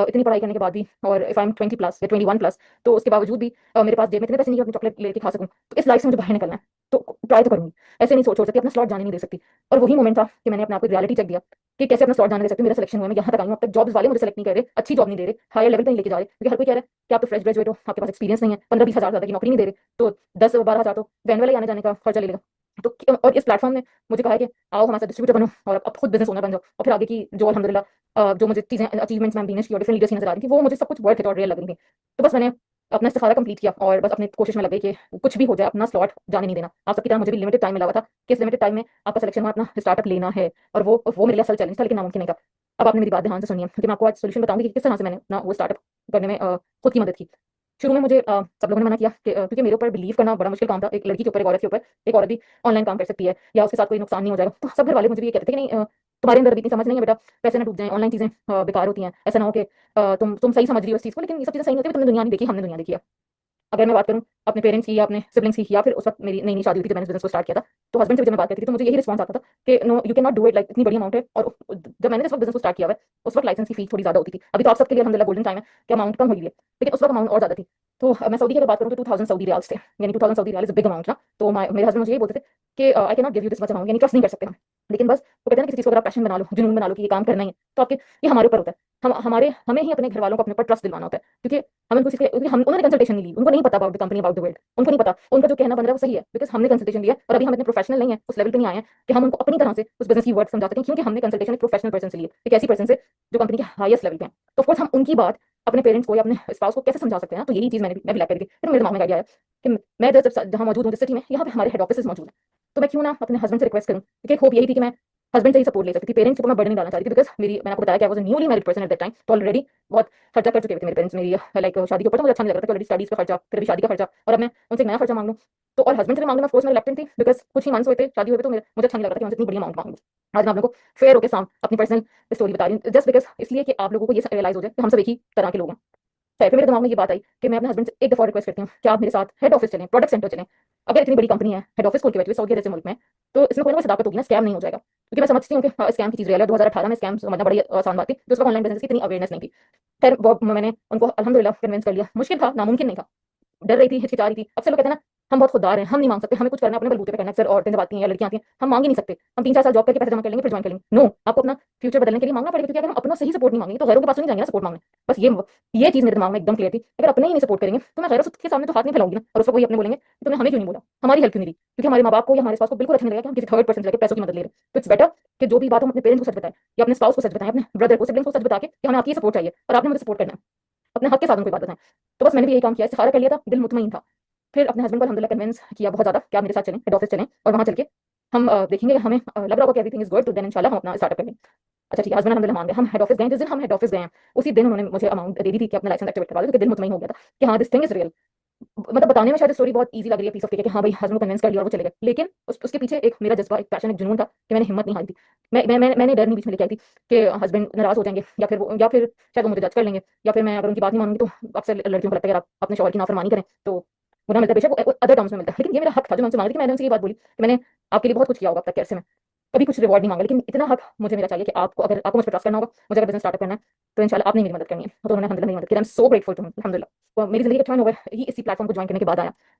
इतनी पढ़ाई करने के बाद भी, और इफ आई एम 20+ या 21+, तो उसके बावजूद भी मेरे पास जेब में इतने पैसे नहीं कि अपनी चॉकलेट लेके खा सकूं। तो इस लाइफ से मुझे बाहर निकलना है, तो ट्राई तो करूंगी, ऐसे नहीं छोड़ सकती, अपना स्लॉट जाने नहीं दे सकती। और वही मोमेंट था कि मैंने अपने आप को रियलिटी चेक दिया कि कैसे अपना स्लॉट जाने दे सकती हूँ। मेरा सिलेक्शन हुआ, मैं यहाँ तक आई हूँ, अब तक जॉब्स वाले मुझे सेलेक्ट नहीं कर रहे, अच्छी जॉब नहीं दे रहे, हायर लेवल पे नहीं लेके जा रहे, क्योंकि हर कोई कह रहा है कि आप तो फ्रेश ग्रेजुएट हो, आपके पास एक्सपीरियंस नहीं है, 15-20 हज़ार ज़्यादा की नौकरी नहीं दे रहे, तो 10-12 हज़ार तो वैन वाले आने जाने का खर्चा ले लेगा। तो और इस प्लेटफॉर्म ने मुझे कहा है कि आओ हमारे साथ डिस्ट्रीब्यूटर बनो और अब खुद बिजनेस ओनर बन जाओ। और फिर आगे की जो अल्हम्दुलिल्लाह जो मुझे चीज़ें अचीवमेंट्स मैम बीनेश की और डिफरेंट लीडर्स की नजर आ रही थी, वो मुझे सब कुछ वर्थ इट और रियल लग रही थी। तो बस मैंने अपना इस्तिखारा कंप्लीट किया और बस अपनी कोशिश में लग गई कि कुछ भी हो जाए अपना स्लॉट जाने नहीं देना। आप सबकी तरह मुझे भी लिमिटेड टाइम मिला हुआ था कि इस लिमिटेड टाइम में आपका सिलेक्शन हुआ, अपना स्टार्टअप लेना है, और वो मेरे लिए असल चैलेंज था, लेकिन नामुमकिन नहीं था। अब आपने मेरी बात ध्यान से सुनिए, क्योंकि मैं आपको आज सोल्यूशन बताऊंगी कि किस तरह से मैंने ना वो स्टार्टअप करने में खुद की मदद की। शुरू में मुझे सब लोगों ने मना किया कि क्योंकि मेरे ऊपर बिलीव करना बड़ा मुश्किल काम था, एक लड़की के ऊपर, एक औरत के ऊपर। एक औरत भी ऑनलाइन काम कर सकती है या उसके साथ कोई नुकसान नहीं हो जाएगा, तो सब घर वाले मुझे भी ये कहते थे कि नहीं तुम्हारे अंदर अभी इतनी समझ नहीं है बेटा, पैसे ना डूब जाए, ऑनलाइन चीजें बेकार होती हैं, ऐसा ना हो कि तुम सही समझ रही हो इस चीज को, लेकिन ये सब चीजें सही नहीं होती, तुमने दुनिया नहीं देखी, हमने दुनिया देखी है। अगर मैं बात करूँ अपने पेरेंट्स की या अपने सिबलिंग्स की, या फिर उस वक्त मेरी नई नई शादी हुई थी जब मैंने बिजनेस को स्टार्ट किया था, तो हस्बैंड से भी जब मैं बात करती थी तो मुझे यही रिस्पॉन्स आता था कि no you can not do it, like इतनी बड़ी अमाउंट है। और जब मैंने इस वक्त बिजनेस को स्टार्ट किया हुआ है, उस वक्त लाइसेंस की फीस थोड़ी ज्यादा होती थी। अभी तो आप सबके लिए अल्हम्दुलिल्लाह गोल्डन टाइम है कि अमाउंट कम हुई है, लेकिन उस वक्त अमाउंट और ज्यादा थी। तो मैं सऊदी की अगर बात करूँ तो 2000 सऊदी रियाल्स थे, यानी 2000 Saudi riyal is a big amount ना। तो मेरे हस्बैंड मुझे यही बोलते थे कि I can not give you this much amount, यानी ट्रस्ट नहीं कर सकते हम। लेकिन बस वो कहते हैं ना, किसी चीज़ को अगर आप पैशन बना लो, जुनून बना लो कि ये काम करना ही है, तो आपके ये हमारे ऊपर होता है। हमें ही अपने घर वालों को अपने ऊपर ट्रस्ट दिलवाना होता है, क्योंकि हमें उनको क्योंकि हम उन्होंने कंसल्टेशन नहीं ली, उनको नहीं पता about the company, about the world, उनको नहीं पता, उनका जो कहना बन रहा है वो सही है, बिकॉज़ हमने कंसल्टेशन लिया है और अभी हम इतने प्रोफेशनल नहीं है, उस लेवल पे नहीं आए हैं कि हम उनको अपनी तरह से उस बिज़नेस की वर्ड समझा सकें, क्योंकि हमने कंसल्टेशन एक प्रोफेशनल पर्सन से ली है, एक ऐसी पर्सन से जो कंपनी के हाईएस्ट लेवल पे हैं। तो ऑफ कोर्स हम उनकी बात अपने पेरेंट्स को या अपने स्पाउस को कैसे समझा सकते हैं ना, तो यही चीज़ मैं भी लैक करी थी। फिर मेरे दिमाग में आइडिया आया कि मैं जब जहाँ मौजूद हूँ, जिस सिटी में, यहाँ पे हमारे हेड ऑफिसेज़ मौजूद हैं, तो मैं क्यों ना अपने हस्बैंड से रिक्वेस्ट करूँ, क्योंकि एक होप यही थी कि मैं हस्बैंड से ही सपोर्ट ले सकती थी, पेरेंट्स के ऊपर मैं बर्डन नहीं डालना चाह रही थी, बिकॉज़ मैंने आपको बताया कि I was a newly married person at that time, तो ऑलरेडी बहुत खर्चा कर चुके थे मेरे पेरेंट्स मेरी लाइक शादी के ऊपर। तो मुझे अच्छा नहीं लग रहा था कि ऑलरेडी स्टडीज़ का खर्चा, फिर अभी शादी का खर्चा, और अब मैं उनसे एक नया खर्चा मांग लूँ। तो और हस्बैंड से भी मांगने में ऑफ कोर्स मैं रिलक्टेंट थी, बिकॉज़ कुछ ही मंथ्स हुए थे शादी हुए थे, तो मुझे अच्छा नहीं लग रहा था कि मैं उनसे इतनी बड़ी अमाउंट मांगूँ। आज मैं आप लोगों को फेयर होके अपनी पर्सनल स्टोरी बता रही हूँ, जस्ट बिकॉज़ इसलिए कि आप लोगों को ये रियलाइज़ हो जाए कि हम सब एक ही तरह के लोग हैं। फिर मेरे दिमाग में ये बात आई कि मैं अपने हस्बैंड से एक दफ़ा रिक्वेस्ट करती हूँ कि आप मेरे साथ हेड ऑफिस चलें, प्रोडक्ट सेंटर चलें। अगर इतनी बड़ी कंपनी है, हेड ऑफिस खोल के बैठी हुई सऊदी जैसे मुल्क में, तो इसमें कोई ना कोई सदाकत होगी ना, स्कैम नहीं हो जाएगा। क्योंकि मैं समझती हूँ कि स्कैम की चीज़ रियल है, 2018 में स्कैम समझना बड़ी आसान बात थी, तो उस वक्त ऑनलाइन बिज़नेस की इतनी अवेयरनेस नहीं थी। खैर वो मैंने उनको अल्हम्दुलिल्लाह कन्विंस कर लिया। मुश्किल था, नामुमकिन नहीं था। डर रही थी, हिचकिचा रही थी। अक्सर लोग कहते हैं ना, हम बहुत खुददार हैं, हम नहीं मांग सकते, हमें कुछ करना है अपने बलबूते पे करना है। अक्सर औरतें जब आती हैं या लड़कियां आती हैं, हम मांग ही नहीं सकते, हम 3-4 साल जॉब करके पैसे जमा कर लेंगे फिर ज्वाइन कर लेंगे। नो, आपको अपना फ्यूचर बदलने के लिए मांगना पड़ेगा, क्योंकि अगर हम अपना सही सपोर्ट नहीं मांगेंगे तो गैरों के पास तो नहीं जाएंगे ना सपोर्ट मांगने। बस ये चीज़ मेरे दिमाग में एकदम क्लियर थी। अगर अपने ही नहीं सपोर्ट करेंगे तो मैं गैरों के सामने तो हाथ नहीं फैलाऊंगी ना, और उस वक्त वही अपने बोलेंगे कि तुमने हमें क्यों नहीं बोला, हमारी हेल्प क्यों नहीं दी, क्योंकि हमारे माँ बाप को या हमारे पास को बिल्कुल अच्छा नहीं लगेगा कि हम किसी थर्ड पर्सन से जाके पैसों की मदद ले रहे हैं। तो इट्स बेटर कि जो भी बात हम अपने पेरेंट्स को सच बताएं, या अपने स्पाउस को सच बताएं, अपने ब्रदर को, सिबलिंग्स को सच बता के कि हमें आपकी सपोर्ट चाहिए और आपने मुझे सपोर्ट करना है, अपने हक के साथ उनको बात बताएं। तो बस मैंने भी यही काम किया, इस्तिखारा कर लिया था, दिल मुतमईन था। फिर अपने हस्बैंड को अल्हम्दुलिल्लाह कन्विंस किया बहुत ज़्यादा कि आप मेरे साथ चलें, हेड ऑफिस चलें, और वहाँ चल के हम देखेंगे कि हमें लग रहा होगा कि एवरीथिंग इज़ गुड, तो देन इंशाल्लाह हम अपना स्टार्टअप करेंगे। अच्छा ठीक है, हस्बैंड अल्हम्दुलिल्लाह मान गए। हम हेड ऑफिस गए, जिस दिन हम हेड ऑफिस गए हैं, उसी दिन उन्होंने मुझे अमाउंट दे दी थी कि अपना लाइसेंस एक्टिवेट करवा लो, क्योंकि दिल मुतमईन हो गया था कि हाँ, दिस थिंग इज़ रियल। मतलब बताने में शायद स्टोरी बहुत ईज़ी लग रही है, पीस ऑफ केक है कि हाँ भाई, हस्बैंड को कन्विंस कर लिया और वो चले गए। लेकिन उसके पीछे एक मेरा जज़्बा, एक पैशन, एक जुनून था कि मैंने हिम्मत नहीं हारी थी। मैंने डर नहीं बीच में लेके आई थी कि हस्बैंड नाराज़ हो जाएँगे, या फिर शायद वो मुझे जज कर लेंगे, या फिर मैं अगर उनकी बात नहीं मानूँगी, तो अक्सर लड़कियों को लगता है, अगर आप अपने शौहर की नाफरमानी करें तो गुनाह मिलता है। बेशक वो अदर टर्म्स में मिलता है, लेकिन ये मेरा हक था जो मैं उनसे मांग रही थी। मैंने उनसे ये बात बोली कि मैंने आपके लिए बहुत कुछ किया होगा अब तक के अरसे में, कभी कुछ रिवॉर्ड नहीं मांगा, लेकिन इतना हक मुझे मेरा चाहिए कि अगर आपको मुझ पे ट्रस्ट करना होगा, मुझे अगर बिज़नेस स्टार्टअप करना है, तो इंशाल्लाह आपने मेरी मदद करनी है। तो उन्होंने अल्हम्दुलिल्लाह मेरी मदद की। I am so grateful to him अल्हम्दुलिल्लाह। तो मेरी ज़िंदगी का टर्न ओवर ही इसी प्लेटफॉर्म को जॉइन करने के बाद आया।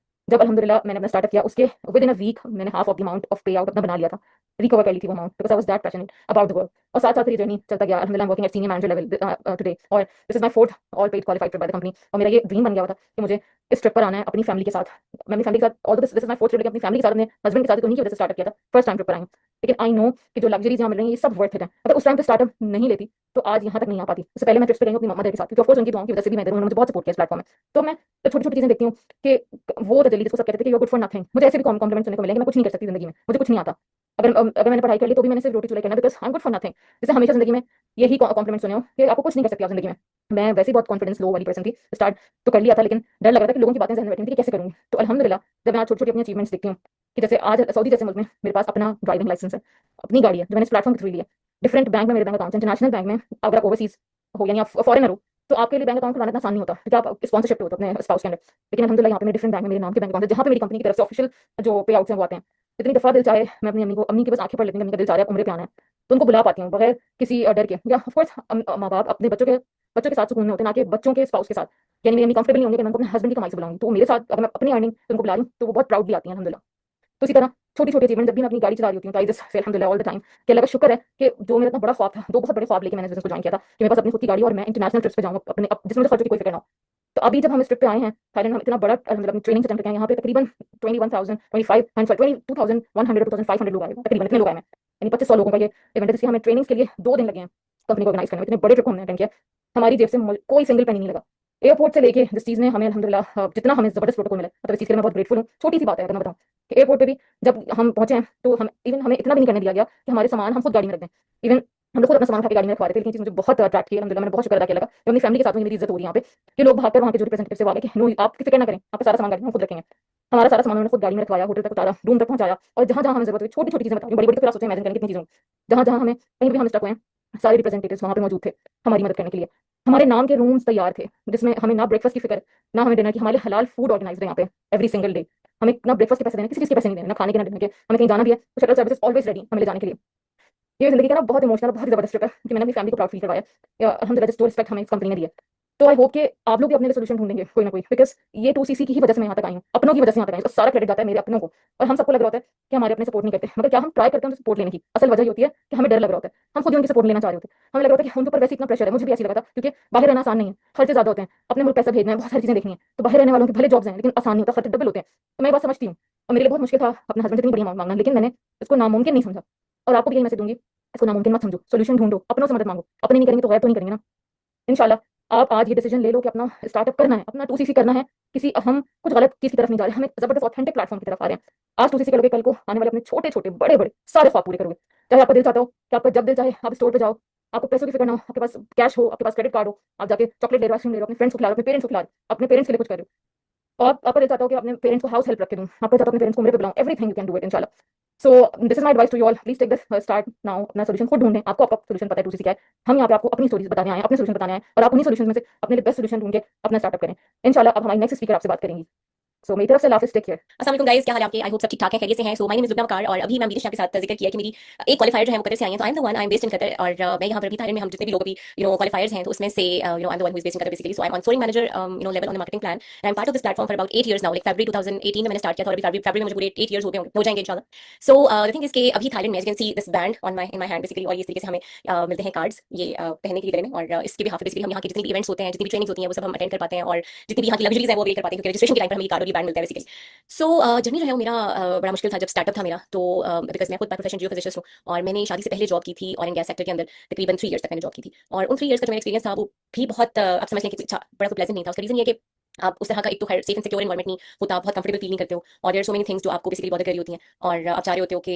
जब अल्हम्दुलिल्लाह मैंने अपना स्टार्टअप किया, उसके विद इन अ वीक मैंने half of the amount of pay out अपना बना लिया था, रिकवर कर ली थी वो amount, because I was that passionate about the work. और साथ-साथ ये जर्नी चलता गया। अल्हम्दुलिल्लाह I am working at senior manager level today, और this is my fourth all paid qualified trip by the company. और मेरा ये ड्रीम बन गया हुआ था कि मुझे इस ट्रिप पर आना है अपनी फैमिली के साथ। मैं अपनी फैमिली के साथ, although this is my fourth trip, लेकिन अपनी फैमिली के साथ, अपने हस्बैंड के साथ, तो उन्हीं की वजह से स्टार्टअप किया था। फर्स्ट टाइम ट्रिप पर आई हूँ। लेकिन आई नो कि जो लग्जरीज़ यहाँ मिल रही हैं, ये सब वर्थ इट है। अगर उस टाइम पे स्टार्टअप नहीं लेती, तो आज यहाँ तक नहीं आ पाती। इससे पहले मैं ट्रिप्स पे गई हूँ अपनी मदर के साथ, क्योंकि ऑफ कोर्स उनकी दुआओं की वजह से भी मैं इधर हूँ, उन्होंने मुझे बहुत सपोर्ट किया इस प्लेटफॉर्म में। तो मैं छोटी-छोटी चीज़ें देखती हूँ कि वो तजल्ली जिसको सब कहते थे कि you are good for nothing, मुझे ऐसे भी कॉम्प्लीमेंट सुनने को मिले कि मैं कुछ नहीं कर सकती ज़िंदगी में, मुझे कुछ नहीं आता। अगर मैंने पढ़ाई कर ली, तो भी मैंने सिर्फ रोटी चूल्हे करना है, because I am good for nothing. जैसे हमेशा ज़िंदगी में यही कॉम्प्लीमेंट सुने हो कि आपको कुछ नहीं कर सकती आप ज़िंदगी में। मैं वैसे ही बहुत कॉन्फिडेंस लो वाली पर्सन थी। स्टार्ट तो कर लिया था, लेकिन डर लग रहा था कि लोगों की बातें ज़हन में बैठी थी कि कैसे करूँगी। तो अल्हम्दुलिल्लाह जब मैं आज छोटी-छोटी अपनी अचीवमेंट्स देखती हूँ कि जैसे आज सऊदी जैसे मुल्क में मेरे पास अपना ड्राइविंग लाइसेंस है, अपनी गाड़ी है जो मैंने इस प्लेटफॉर्म के थ्रू ली है। डिफरेंट बैंक में मेरे बैंक अकाउंट्स हैं, इंटरनेशनल बैंक में। अगर आप ओवरसीज़ हो यानी आप फॉरेनर हो, तो आपके लिए बैंक अकाउंट खुलाना इतना आसान नहीं होता, क्योंकि आप स्पॉन्सरशिप पे होते हो अपने स्पाउस के अंडर। लेकिन अल्हम्दुलिल्लाह यहाँ पे मेरे डिफरेंट बैंक में मेरे नाम के बैंक अकाउंट है, जहाँ पे मेरी कंपनी की तरफ से ऑफिशियल जो पे आउट्स हैं वो आते हैं। इतनी दफ़ा दिल चाहे मैं अपनी अम्मी के पास आँखें पढ़ लेती हूँ, अम्मी का दिल चाह रहा है उम्रे पे आना है, तो उनको बुला पाती हूँ बगैर किसी डर के। या ऑफ कोर्स माँ-बाप अपने बच्चों के साथ सुकून में होते हैं, ना कि बच्चों के स्पाउस के साथ। यानी मेरी अम्मी कंफर्टेबल नहीं होंगे कि मैं उनको अपने हस्बैंड की कमाई से बुलाऊँगी, तो वो मेरे साथ अगर मैं अपनी अर्निंग से उनको बुला रही हूँ, तो वो बहुत प्राउडली आती हैं अल्हम्दुलिल्लाह। तो इसी तरह छोटी-छोटी अचीवमेंट जब भी मैं अपनी गाड़ी चला रही होती हूँ, तो आई जस्ट से अल्हम्दुलिल्लाह ऑल द टाइम कि अल्लाह का शुक्र है कि जो मेरा इतना बड़ा ख्वाब था, 2 बहुत बड़े ख्वाब लेके मैंने इस बिज़नेस को जॉइन किया था कि मेरे पास अपनी खुद की गाड़ी और मैं इंटरनेशनल ट्रिप्स पे जाऊँ अपने जिसमें मुझे खर्चों की कोई फिक्र ना हो। तो अभी जब हम इस ट्रिप पे आए हैं थाईलैंड, हम इतना बड़ा अल्हम्दुलिल्लाह अपनी ट्रेनिंग अटेम्प्ट करके आए हैं। यहाँ पे तकरीबन 21,000 25 22,100 टू 2,500 लोग आए हैं, तकरीबन इतने लोग आए हैं। यानी 2500 लोगों का ये इवेंट है, जिसकी हमें ट्रेनिंग्स के लिए 2 दिन लगे हैं कंपनी को ऑर्गेनाइज करने में। इतने बड़े ट्रिप को हमने अटेंड किया, हमारी जेब से कोई सिंगल पेनी नहीं लगा। एयरपोर्ट से लेके जिस चीज़ ने हमें अल्हम्दुलिल्लाह जितना हमें ज़बरदस्त प्रोटोकॉल मिला, मतलब इस चीज़ के लिए मैं बहुत ग्रेटफुल हूँ। छोटी सी बात है अगर मैं बताऊँ कि एयरपोर्ट पे भी जब हम पहुँचे हैं, तो हमें इतना भी नहीं करने दिया गया कि हमारे सामान हम खुद गाड़ी में रख दें। इवन हम लोग खुद अपना सामान उठा के गाड़ी में रखवा रहे थे, लेकिन ये चीज़ मुझे बहुत अट्रैक्ट की। अल्हम्दुलिल्लाह मैंने बहुत शुक्र अदा किया लगा कि अपनी फैमिली के साथ मेरी इज्जत हो रही है यहाँ पे, कि लोग भागकर वहाँ के जो रिप्रेजेंटेटिव से वो आ गए कि नो, आप फिक्र ना करें, आपका सारा सामान गाड़ी में हम खुद रखेंगे। हमारा सारा सामान उन्होंने खुद गाड़ी में रखवाया, होटल तक उतारा, रूम तक पहुँचाया, और जहाँ-जहाँ हमें ज़रूरत हुई छोटी-छोटी चीज़ें बता रही हूँ, बड़ी-बड़ी तो फिर आप सोचें इमेजिन करें कितनी चीज़ें होंगी। जहाँ-जहाँ हमें कहीं भी हम स्टक हुए हैं, सारे रिप्रेजेंटेटिव्स वहाँ पे मौजूद थे हमारी मदद करने के लिए। हमारे नाम के रूम्स तैयार थे, जिसमें हमें ना ब्रेकफास्ट की फिक्र, ना हमें डिनर की। हमारे हलाल फूड ऑर्गेनाइज्ड है यहाँ पे एवरी सिंगल डे। हमें ना ब्रेकफास्ट के पैसे देने, किसी चीज़ के पैसे नहीं देने, ना खाने के ना डिनर के। हमें कहीं जाना भी है तो शटल सर्विसेज ऑलवेज रेडी हमें ले जाने के लिए। ये ज़िंदगी का ना बहुत इमोशनल, बहुत ही ज़बरदस्त ट्रिप है कि मैंने अपनी फैमिली को प्राउड फील करवाया। अल्हम्दुलिल्लाह जिस जो रिस्पेक्ट हमें इस कंपनी ने दी है। तो आई होप कि आप लोग भी अपने लिए सोल्यूशन ढूंढेंगे कोई ना कोई, बिकॉज ये 2CC की ही वजह से मैं यहाँ तक आई हूँ, अपनों की वजह से यहाँ तक आई हूँ। तो सारा क्रेडिट जाता है मेरे अपनों को, और हम सबको लग रहा होता है कि हमारे अपने सपोर्ट नहीं करते, मगर क्या हम ट्राई करते हैं उनसे सपोर्ट लेने की असल वजह ये होती है कि हमें डर लग रहा होता है, हम खुद ही उनकी सपोर्ट लेना चाह रहे होते हैं, हमें लग रहा होता है कि उनके ऊपर वैसे इतना प्रेशर है। मुझे भी ऐसी लगा था, क्योंकि बाहर रहना आसान नहीं है, खर्चे ज्यादा होते हैं, अपने मुल्क पैसा भेजना है, बहुत सारी चीजें देखनी है, तो बाहर रहने वालों के भले जॉब्स हैं लेकिन आसान नहीं होता, खर्चे डबल होते हैं। तो मैं ये बात समझती हूँ, और मेरे लिए बहुत मुश्किल था अपने हस्बैंड से इतनी बड़ी अमाउंट मांगना, लेकिन मैंने इसको नामुमकिन नहीं समझा। और आपको भी यही मैसेज दूंगी, इसको नामुमकिन मत समझो, सोल्यूशन ढूंढो, अपनों से मदद मांगो, अपने नहीं करेंगे तो गैर तो नहीं करेंगे ना। इंशाल्लाह आप आज ये डिसीजन ले लो कि अपना स्टार्टअप करना है, अपना 2CC करना है, किसी हम कुछ गलत चीज की तरफ नहीं जा रहे, हम एक जबरदस्त ऑथेंटिक प्लेटफॉर्म की तरफ आ रहे हैं। आज 2CC करोगे, कल को आने वाले अपने छोटे छोटे बड़े बड़े सारे ख्वाब पूरे करोगे। चाहे आपका दिल चाहता हो कि आपका जब दिल चाहे आप स्टोर पे जाओ, आपको पैसों की फिक्र ना हो, आपके पास कैश हो, आपके पास क्रेडिट कार्ड हो, आप जाके चॉकलेट ले रहे हो, आइसक्रीम ले रहे हो, अपने फ्रेंड्स को खिला रहे हो, अपने पेरेंट्स को खिला रहे हो, अपने पेरेंट्स के लिए कुछ कर रहे हो, और आपका दिल चाहता हो कि अपने पेरेंट्स को हाउस हेल्प रख के दूं, आपका चाहता हो अपने पेरेंट्स को मेरे पे बुलाऊं, everything you can do it इंशाल्लाह। So this is my advice to you all, please take this start now, अपना सोल्यूशन खुद ढूंढें, आपको आपका सोल्यूशन पता है 2CC क्या है, हम यहाँ पे आपको अपनी स्टोरीज बताने आए हैं, अपने सोल्यूशन बताने आए हैं, और आप उन्हीं सोल्यूशन में से अपने लिए बेस्ट सोल्यूशन ढूंढ के अपना स्टार्टअप करें इंशाल्लाह। अब हमारी नेक्स्ट स्पीकर आपसे बात करेंगी, सो मेरी तरफ से लास्ट टेक केयर। अस्सलाम वालेकुम गाइस, क्या हाल है आपके? आई होप सब ठीक ठाक है, खैरियत से हैं। So my name is Lubna Waqar, और अभी मैं विदिशा के साथ जिक्र किया कि मेरी एक क्वालिफायर जो है वो कतर से आई है। तो आई am the one, I am based in Qatar, और मैं यहाँ पर अभी थाईलैंड में हम जितने भी लोग अभी क्वालिफायर्स हैं, तो उसमें से I am the one who is based in Qatar basically. So I am on soaring manager level on the marketing plan, and I am part of this platform for about 8 years now. Like फरवरी 2018 में मैंने स्टार्ट किया था, और अभी फरवरी में मुझे पूरे 8 years हो जाएंगे इंशाल्लाह। सो द थिंग इज के अभी थाईलैंड में as you can see this band on my hand basically, और ये इस तरीके से हमें मिलते हैं कार्ड्स ये पहनने के लिए गले में, और इसके भी हाथ बेसिकली हम यहाँ की जितनी भी इवेंट्स होते हैं, जितनी भी ट्रेनिंग्स होती हैं, वो सब हम अटेंड कर पाते हैं, और जितनी भी यहाँ की लग्जरीज है वो अवेल कर पाते हैं, क्योंकि रजिस्ट्रेशन के टाइम पर हमें ये कार्ड और ये बैंड मिलता है बेसिकली। सो जर्नी जो है वो मेरा बड़ा मुश्किल था जब स्टार्टअप था मेरा। तो बिकॉज मैं खुद बाय प्रोफेशन जियोफिजिसिस्ट हूँ, और मैंने शादी से पहले जॉब की थी ऑयल एंड गैस सेक्टर के अंदर, तकरीबन 3 years तक मैंने जॉब की थी। और उन 3 years का जो मेरा एक्सपीरियंस था वो भी बहुत आप समझ लें कि अच्छा बड़ा कोई प्लेजेंट नहीं था। उसका रीजन ये है कि आप उस तरह का एक तो खैर सेफ एंड सिक्योर एनवायरमेंट नहीं होता, बहुत कंफर्टेबल फील नहीं करते हो, और देयर सो मेनी थिंग्स जो आपको बेसिकली बॉदर कर रही होती हैं, और आप चाह रहे होते हो कि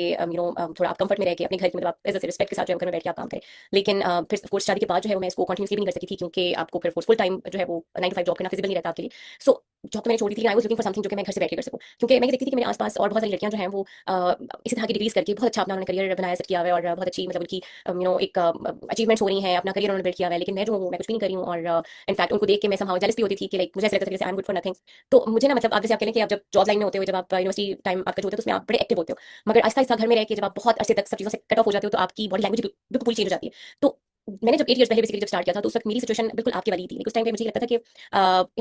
थोड़ा आप कंफर्ट में रह के अपने घर की मतलब आप इज्जत से रिस्पेक्ट के साथ जो है घर में बैठ के आप काम करें। लेकिन फिर ऑफ कोर्स शादी के बाद जो है वो मैं इसको कंटिन्यूसली भी नहीं कर सकती थी, क्योंकि आपको फिर फुल टाइम जो है वो 9 to 5 जॉब करना फिजिबल नहीं रहता आपके लिए। सो जॉब तो मैंने छोड़ी थी, I was looking for something जो कि मैं घर से बैठ के कर सकूं, क्योंकि मैं ये देखती थी कि मेरे आसपास और बहुत सारी लड़कियां जो हैं वो इसी तरह की डिग्रीज करके बहुत अच्छा अपना उन्होंने करियर बनाया, सेट किया हुआ है, और बहुत अच्छी मतलब उनकी एक अचीवमेंट्स हो रही हैं, अपना करियर उन्होंने बिल्ड किया हुआ है। लेकिन मैं जो हूँ मैं कुछ भी नहीं कर रही हूँ, और इनफैक्ट उनको देख के मैं समहाउ जेलस भी होती थी कि लाइक मुझे ऐसा लगता था कि I am good for nothing. तो मुझे ना मतलब आप जैसे आप कहें कि आप जब जॉब लाइन में होते हो, जब आप यूनिवर्सिटी टाइम आपका जो होता है तो उसमें आप बड़े एक्टिव होते हो, मगर आहिस्ता आहिस्ता घर में रह के जब आप बहुत अरसे तक सब चीज़ों से कट ऑफ हो जाते हो, तो आपकी बॉडी लैंग्वेज बिल्कुल पूरी चेंज हो जाती है। तो मैंने जब 8 years पहले बेसिकली जब स्टार्ट किया था, तो उस वक्त मेरी सिचुएशन बिल्कुल आपके वाली थी। उस टाइम पे मुझे लगता था कि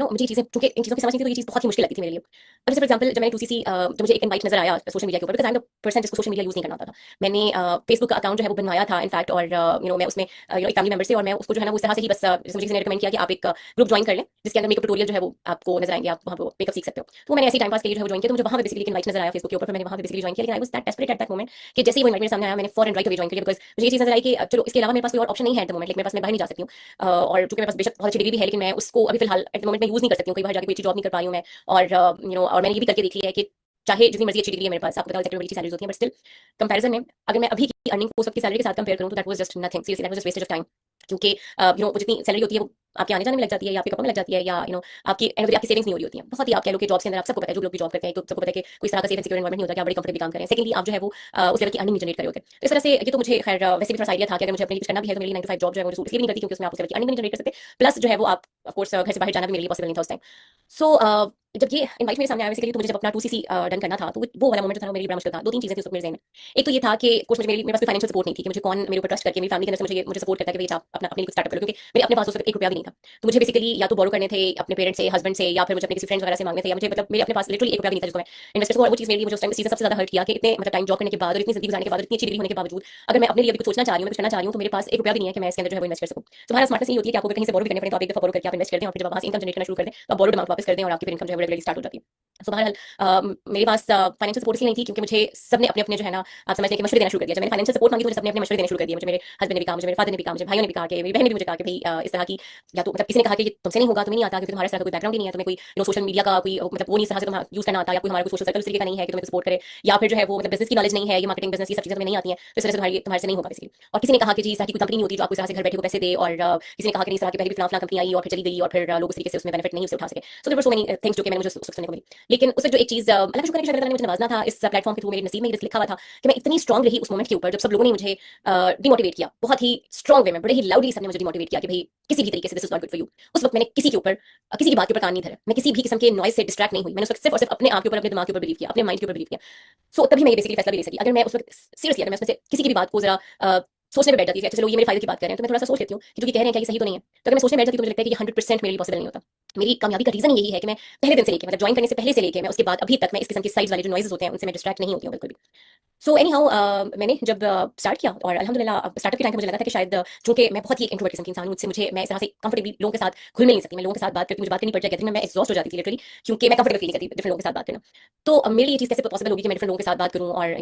मुझे चीज़ें चूंकि इन चीज़ों की समझ नहीं थी, तो ये चीज़ बहुत ही मुश्किल लगती थी मेरे लिए। अब जैसे फॉर एग्जांपल जब मैंने 2CC जब मुझे एक इनवाइट नजर आया सोशल मीडिया के ऊपर, because I am the person जिसको सोशल मीडिया यूज नहीं करना आता था। मैंने फेसबुक का अकाउंट जो है वो बनवाया था इनफैक्ट, और मैं उसमें एक फैमिली मेंबर से, और मैं उसको जो है ना वो इस तरह से ही बस जैसे मुझे किसी ने रिकमेंड किया कि आप एक ग्रुप ज्वाइन कर लें, जिसके अंदर मेकअप ट्यूटोरियल जो है वो आपको नजर आएंगे, आप वहाँ पे मेकअप सीख सकते हो। तो मैंने ऐसे टाइम पास के लिए जो है ज्वाइन किया, तो मुझे वहाँ पे बेसिकली इनवाइट नजर आया फेसबुक के ऊपर, मैंने वहाँ पे बेसिकली ज्वाइन किया। लेकिन I was that desperate at that moment कि जैसे ही वो इनवाइट मेरे सामने आया, मैंने फॉरन राइट अवे ज्वाइन किया, बिकॉज मुझे ये चीज़ नजर आई कि चलो इसके अलावा मेरे पास कोई और ऑप्शन नहीं है एट द मोमेंट, लाइक मेरे पास मैं बाहर नहीं जा सकती हूँ, और चूंकि मेरे पास बेशक बहुत अच्छी डिग्री भी है, लेकिन मैं उसको अभी फिलहाल एट द मोमेंट में यूज नहीं कर सकती हूँ, कई बार जाकर कोई अच्छी जॉब नहीं कर पाई हूँ मैं। और और मैंने ये भी करके देख लिया है कि चाहे जितनी मर्जी अच्छी डिग्री है मेरे पास, आपको पता है सेक्टर में बड़ी अच्छी सैलरीज होती है, बट स्टिल कंपैरिजन में अगर मैं अभी की अर्निंग उस वक्त की सैलरी के साथ कंपेयर करूँ, तो that was just nothing, seriously that was just wastage of time. क्योंकि वो जितनी सैलरी होती है वो आपके आने जाने में लग जाती है, या आपके कपड़ों में लग जाती है, या आपकी एंड आपकी सेविंग्स नहीं हो रही होती है। बहुत ही आप कह लो कि जॉब के अंदर आप सबको पता है, जो लोग भी जॉब करते हैं, तो सबको पता है कि कोई इस तरह का सेफ एंड सिक्योर एनवायरनमेंट नहीं होता कि आप बड़ी कंफर्टेबली काम करें। सेकंडली आप जो है वो उस लेवल की अर्निंग जनरेट करे होते हैं। तो इस तरह से ये तो मुझे खैर वैसे भी थोड़ा आइडिया था कि अगर मुझे अपने लिए कुछ करना भी है, तो मेरे लिए 9 to 5 जॉब जो है वो इसलिए भी नहीं करती, क्योंकि उसमें आप उस लेवल की अर्निंग नहीं जनरेट कर सकते, प्लस जो है वो आप ऑफ कोर्स घर से बाहर जाना भी मेरे लिए पॉसिबल नहीं था उस टाइम। सो जब ये इनवाइट मेरे सामने आया बेसिकली, तो मुझे जब अपना 2CC डन करना था, तो वो वाला मोमेंट जो था मेरे लिए बड़ा मुश्किल था। 2-3 चीजें थी उस वक्त मेरे ज़हन में। एक तो ये था कि कोर्स में मेरे पास कोई फाइनेंशियल सपोर्ट नहीं थी कि मुझे कौन मेरे ऊपर ट्रस्ट करके मेरी फैमिली के अंदर से मुझे सपोर्ट करता है कि भई आप अपना अपने लिए कुछ स्टार्टअप करो, क्योंकि मेरे अपने पास उस वक्त 1 रुपया भी नहीं था। तो मुझे बेसिकली या तो बोरो करने थे अपने पेरेंट्स से, हस्बैंड से, या फिर मुझे अपने किसी फ्रेंड्स वगैरह से मांगने थे, या मुझे मतलब मेरे अपने पास लिटरली 1 रुपया भी नहीं था जिसको मैं इन्वेस्ट करूँ। और वो चीज़ मेरे लिए मुझे उस टाइम इस चीज़ ने सबसे ज़्यादा हर्ट किया कि इतने मतलब टाइम जॉब करने के बाद और इतनी जिंदगी गुजारने के बाद और इतनी अच्छी डिग्री होने के बावजूद अगर मैं अपने लिए अभी कुछ सोचना चाह रही हूँ, मैं कुछ करना चाह रही हूँ, तो मेरे पास 1 रुपया भी नहीं है कि मैं इसके अंदर जो है वो इन्वेस्ट कर सकूँ। तो हमारा स्मार्टनेस ये होती है कि आपको कहीं से बोरो भी करने पड़े, तो आप एक दफा बोरो करके आप इन्वेस्ट कर दें, और फिर जब आप वहाँ से इनकम जनरेट करना शुरू कर दें, तो आप बोरोड अमाउंट वापस कर दें, और आपकी फिर इनकम जो है वो रेगुलरली स्टार्ट हो जाती है। सो बहरहाल मेरे पास फाइनेंशियल सपोर्ट इसलिए नहीं थी, क्योंकि मुझे सबने अपने अपने जो है ना आप समझ लें कि मशवरे देना शुरू कर दिया। जब मैंने फाइनेंशियल सपोर्ट मांगी, तो मुझे सबने अपने मशवरे देना शुरू कर दिया। मुझे मेरे हस्बैंड ने भी कहा, मुझे मेरे फादर ने भी कहा, मुझे भाइयों ने भी कहा, कि मेरी बहन ने भी मुझे कहा कि भाई इस तरह की, या तो मतलब किसी ने कहा कि ये तुमसे नहीं होगा, तुम्हें नहीं आता, क्योंकि तुम्हारे साथ कोई बैकग्राउंड ही नहीं है, तुम्हें कोई सोशल मीडिया का कोई मतलब वो नहीं तरह से तुम्हें यूज करना आता, या कोई हमारा कोई सोशल सर्कल इस तरीके का नहीं है कि तुम्हें सपोर्ट करे, या फिर जो है वो मतलब बिजनेस की नॉलेज नहीं है, ये मार्केटिंग बिजनेस की सब चीजें तुम्हें नहीं आती हैं, तो इस तरह से तुम्हारे से नहीं होगा बेसिकली। और किसी ने कहा कि जी इस तरह की कोई कंपनी नहीं होती जो आपको इस तरह से घर बैठे को पैसे दे, और किसी ने कहा कि नहीं इस तरह की पहले भी फलां कंपनी आई और फिर चली गई, और फिर लोग इस तरीके से उसमें बेनिफिट नहीं उसे उठा सके। So there were so many things जो कि मैंने मुझे सुनने को मिली। लेकिन उससे जो एक चीज अल्लाह का शुक्र है कि शायद मुझे नवाजना था इस प्लेटफॉर्म के थ्रू, मेरे नसीब में लिखा हुआ था कि मैं इतनी स्ट्रांग रही उस मोमेंट के ऊपर, जब सब लोगों ने मुझे डिमोटिवेट किया, बहुत ही स्ट्रांग वे में, बड़े ही लाउडली सबने मुझे डिमोटिवेट किया कि भाई किसी भी तरीके से this is not good for you. उस वक्त मैंने किसी के ऊपर किसी की बात के ऊपर कान नहीं धरा, मैं किसी भी किस्म के नॉइज से डिस्ट्रैक्ट नहीं हुई। मैंने उस वक्त सिर्फ और सिर्फ अपने आप के ऊपर, अपने दिमाग के ऊपर बिलीव किया, अपने माइंड के ऊपर बिलीव किया। सो तभी मैं ये बेसिकली फैसला भी ले सकी। अगर मैं उस वक्त सीरियसली अगर मैं उसमें से किसी की भी बात को जरा सोचने में बैठ जाती है कि चलो ये मेरे फायदे की बात कर रहे हैं, तो मैं थोड़ा सा सोच लेती हूँ कि जो ये कह रहे हैं क्या ये सही तो नहीं है। तो अगर मैं सोचने बैठ जाती हूँ तो मुझे लगता है कि ये 100% मेरे लिए पॉसिबल नहीं होता। मेरी कामयाबी का रीजन यही है कि मैं पहले दिन से लेके, मतलब ज्वाइन करने से पहले से लेके मैं उसके बाद अभी तक मैं इस किस्म की साइड्स वाले जो नॉइजेस होते हैं उनसे मैं डिस्ट्रैक्ट नहीं होती हूँ बिल्कुल भी। सो एनी हाउ मैंने जब स्टार्ट किया और अल्हम्दुलिल्लाह स्टार्टअप के टाइम पे मुझे लगा था कि शायद चूंकि मैं बहुत ही इंट्रोवर्ट किस्म की इंसान हूँ, मुझसे मुझे मैं इस तरह से कंफर्टेबली लोगों के साथ घुल मिल नहीं सकती, मैं लोगों के साथ बात करती मुझे बात करनी पड़ जाती है, मैं एग्जॉस्ट हो जाती थी लिटरली, क्योंकि मैं कंफर्टेबल फील नहीं करती डिफरेंट लोगों के साथ बात करना। तो मेरे लिए ये चीज़ कैसे पॉसिबल होगी कि मैं डिफरेंट लोगों के साथ बात करूँ और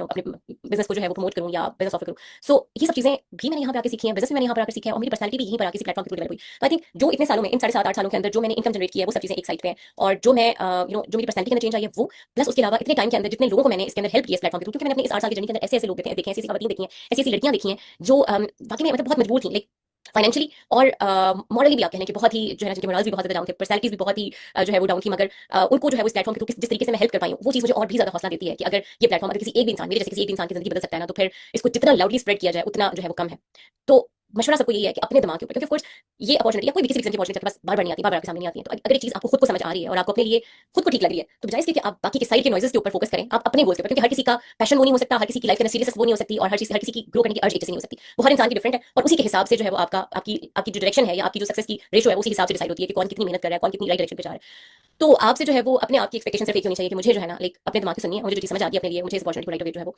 अपने बिजनेस को जो है वो प्रमोट करूँ या बिजनेस ऑफर करूँ। सो ये सब चीज़ें भी मैंने यहाँ पे आके सीखी हैं, बिजनेस भी मैंने यहाँ पर आकर सीखा है और मेरी पर्सनैलिटी भी यहीं पर आके किसी प्लेटफॉर्म के थ्रू डेवलप हुई। तो आई थिंक जो इतने सालों में, इन 7.5 8 सालों के अंदर जो मैंने इनकम जनरेट की है वो सब चीज़ें एक साइड पे हैं, और जो मैं जो मेरी पर्सनैलिटी के अंदर चेंज आई है वो, प्लस उसके अलावा इतने टाइम के अंदर जितने लोगों को मैंने इसके अंदर हेल्प किया इस प्लेटफॉर्म के थ्रू, क्योंकि मैंने अपने इस 8 साल की जर्नी के अंदर ऐसे ऐसे लोग देखे हैं, ऐसी ऐसी खवातीन देखी हैं, ऐसी ऐसी लड़कियां देखी हैं जो वाकई में मतलब बहुत मजबूर थी, लाइक फाइनेंशियली और मॉरली भी आप कह लें कि बहुत ही जो है ना, जिनके मोरल्स भी बहुत ज्यादा डाउन थे, पर्सनैलिटीज भी बहुत ही जो है वो डाउन थी, मगर उनको जो है वो इस प्लेटफॉर्म के थ्रू जिस तरीके से मैं हेल्प कर पाई हूँ वो चीज़ मुझे और भी ज्यादा हौसला देती है कि अगर ये प्लेटफॉर्म अगर किसी एक भी इंसान, मेरे जैसे किसी एक भी इंसान की जिंदगी बदल सकता है ना, तो फिर इसको जितना लाउडली स्प्रेड किया जाए उतना जो है वो कम है। तो मशवरा सबको यही है कि अपने दिमाग के ऊपर, क्योंकि ऑफ कोर्स ये अपॉर्चुनिटी या कोई भी किसी किस्म की अपॉर्चुनिटी आपके पास बार बार नहीं आती, बार बार आपके सामने नहीं आती है, तो अगर ये चीज़ आपको खुद को समझ आ रही है और आपको अपने लिए खुद को ठीक लग रही है, तो बजाय इसके कि आप बाकी के साइड के नॉइजेस के ऊपर फोकस करें, आप अपने गोल्स के ऊपर, क्योंकि हर किसी का पैशन वो नहीं हो सकता, हर किसी की लाइफ के अंदर सीरियसनेस वो नहीं हो सकती, और हर किसी की ग्रो करने की अर्ज एक जैसी नहीं हो सकती, वो हर इंसान की डिफरेंट है, और उसी के हिसाब से जो है वो आपकी जो डायरेक्शन है या आपकी जो सक्सेस की रेशो है उसी हिसाब से डिसाइड होती है कि कौन कितनी मेहनत कर रहा है, कौन कितनी राइट डायरेक्शन पे जा रहा है। तो आपसे जो है वो अपने आप की एक्सपेक्टेशन सिर्फ एक होनी चाहिए कि मुझे जो है ना, लाइक अपने दिमाग की सुनिए, मुझे जो चीज़ समझ आती है अपने लिए, मुझे इस अपॉर्चुनिटी को राइट अवे जो है वो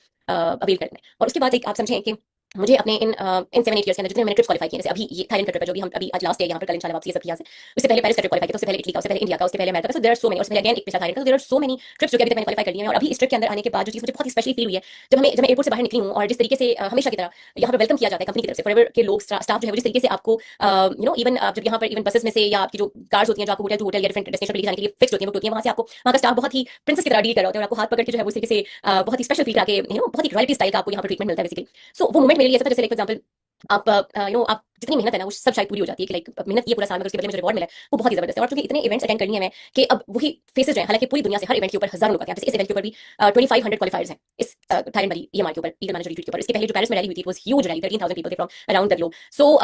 अवेल करना है। और उसके बाद एक आप समझें कि मुझे अपने इन 7 8 ईयर्स के अंदर जितने मैंने ट्रिप्स क्वालीफाई किए, जैसे अभी ये थाईलैंड का ट्रिप है जो अभी आज लास्ट है यहाँ पर, कल इंशाल्लाह वापसी है सब यहाँ से, उससे पहले पेरिस का ट्रिप क्वालीफाई किया, उससे पहले इटली का, उससे पहले इंडिया का, उससे पहले अमेरिका का, so there are so many, और उससे पहले अगेन एक पिछला थाईलैंड का, there are so many trips जो कि अभी तक मैंने क्वालीफाई कर लिए हैं। और अभी इस ट्रिप के अंदर आने के बाद जो चीज़ मुझे बहुत ही स्पेशली फील हुई है, जब मैं एयरपोर्ट से बाहर निकली हूँ और जिस तरीके से हमेशा की तरह यहाँ पर वेलकम किया जाता है कंपनी की तरफ से, फॉरएवर के लोग, स्टाफ जो है वो जिस तरीके से आपको इवन आप जब यहाँ पर इवन बसेस में से या आपकी जो कार्स होती हैं जो आपको होटल टू होटल या डिफरेंट डेस्टिनेशन पर लेके जाने के लिए फिक्स होती हैं, बुक होती हैं, वहाँ से आपको वहाँ का स्टाफ बहुत ही प्रिंसेस की तरह डील कर रहा होता है और आपको हाथ पकड़ के जो है वो इस तरीके से बहुत ही स्पेशल फील करके बहुत ही रॉयल्टी स्टाइल का आपको यहाँ पर ट्रीटमेंट मिलता है बेसिकली। सो वो मोमेंट मेरे लिए ऐसा था जैसे लाइक फॉर एग्जांपल आप आप जितनी मेहनत है ना वो सब शायद पूरी हो जाती है कि लाइक मेहनत की पूरा साल में उसके बदले मुझे रिवॉर्ड मिला है, वो बहुत ही जबरदस्त है। और चूंकि इतने इवेंट्स अटेंड करनी है मैं कि अब वही फेसेस हैं, हालांकि पूरी दुनिया से हर इवेंट के ऊपर हजारों लोग आते हैं, जैसे इस इवेंट के ऊपर भी 2500 क्वालिफायर्स हैं इस थाईलैंड वाली ईएमआर के ऊपर, लीगल मैनेजर रिट्रीट के ऊपर। इसके पहले जो पेरिस में रैली हुई थी, it was huge rally, 13,000 people थे फ्रॉम अराउंड द ग्लोब। सो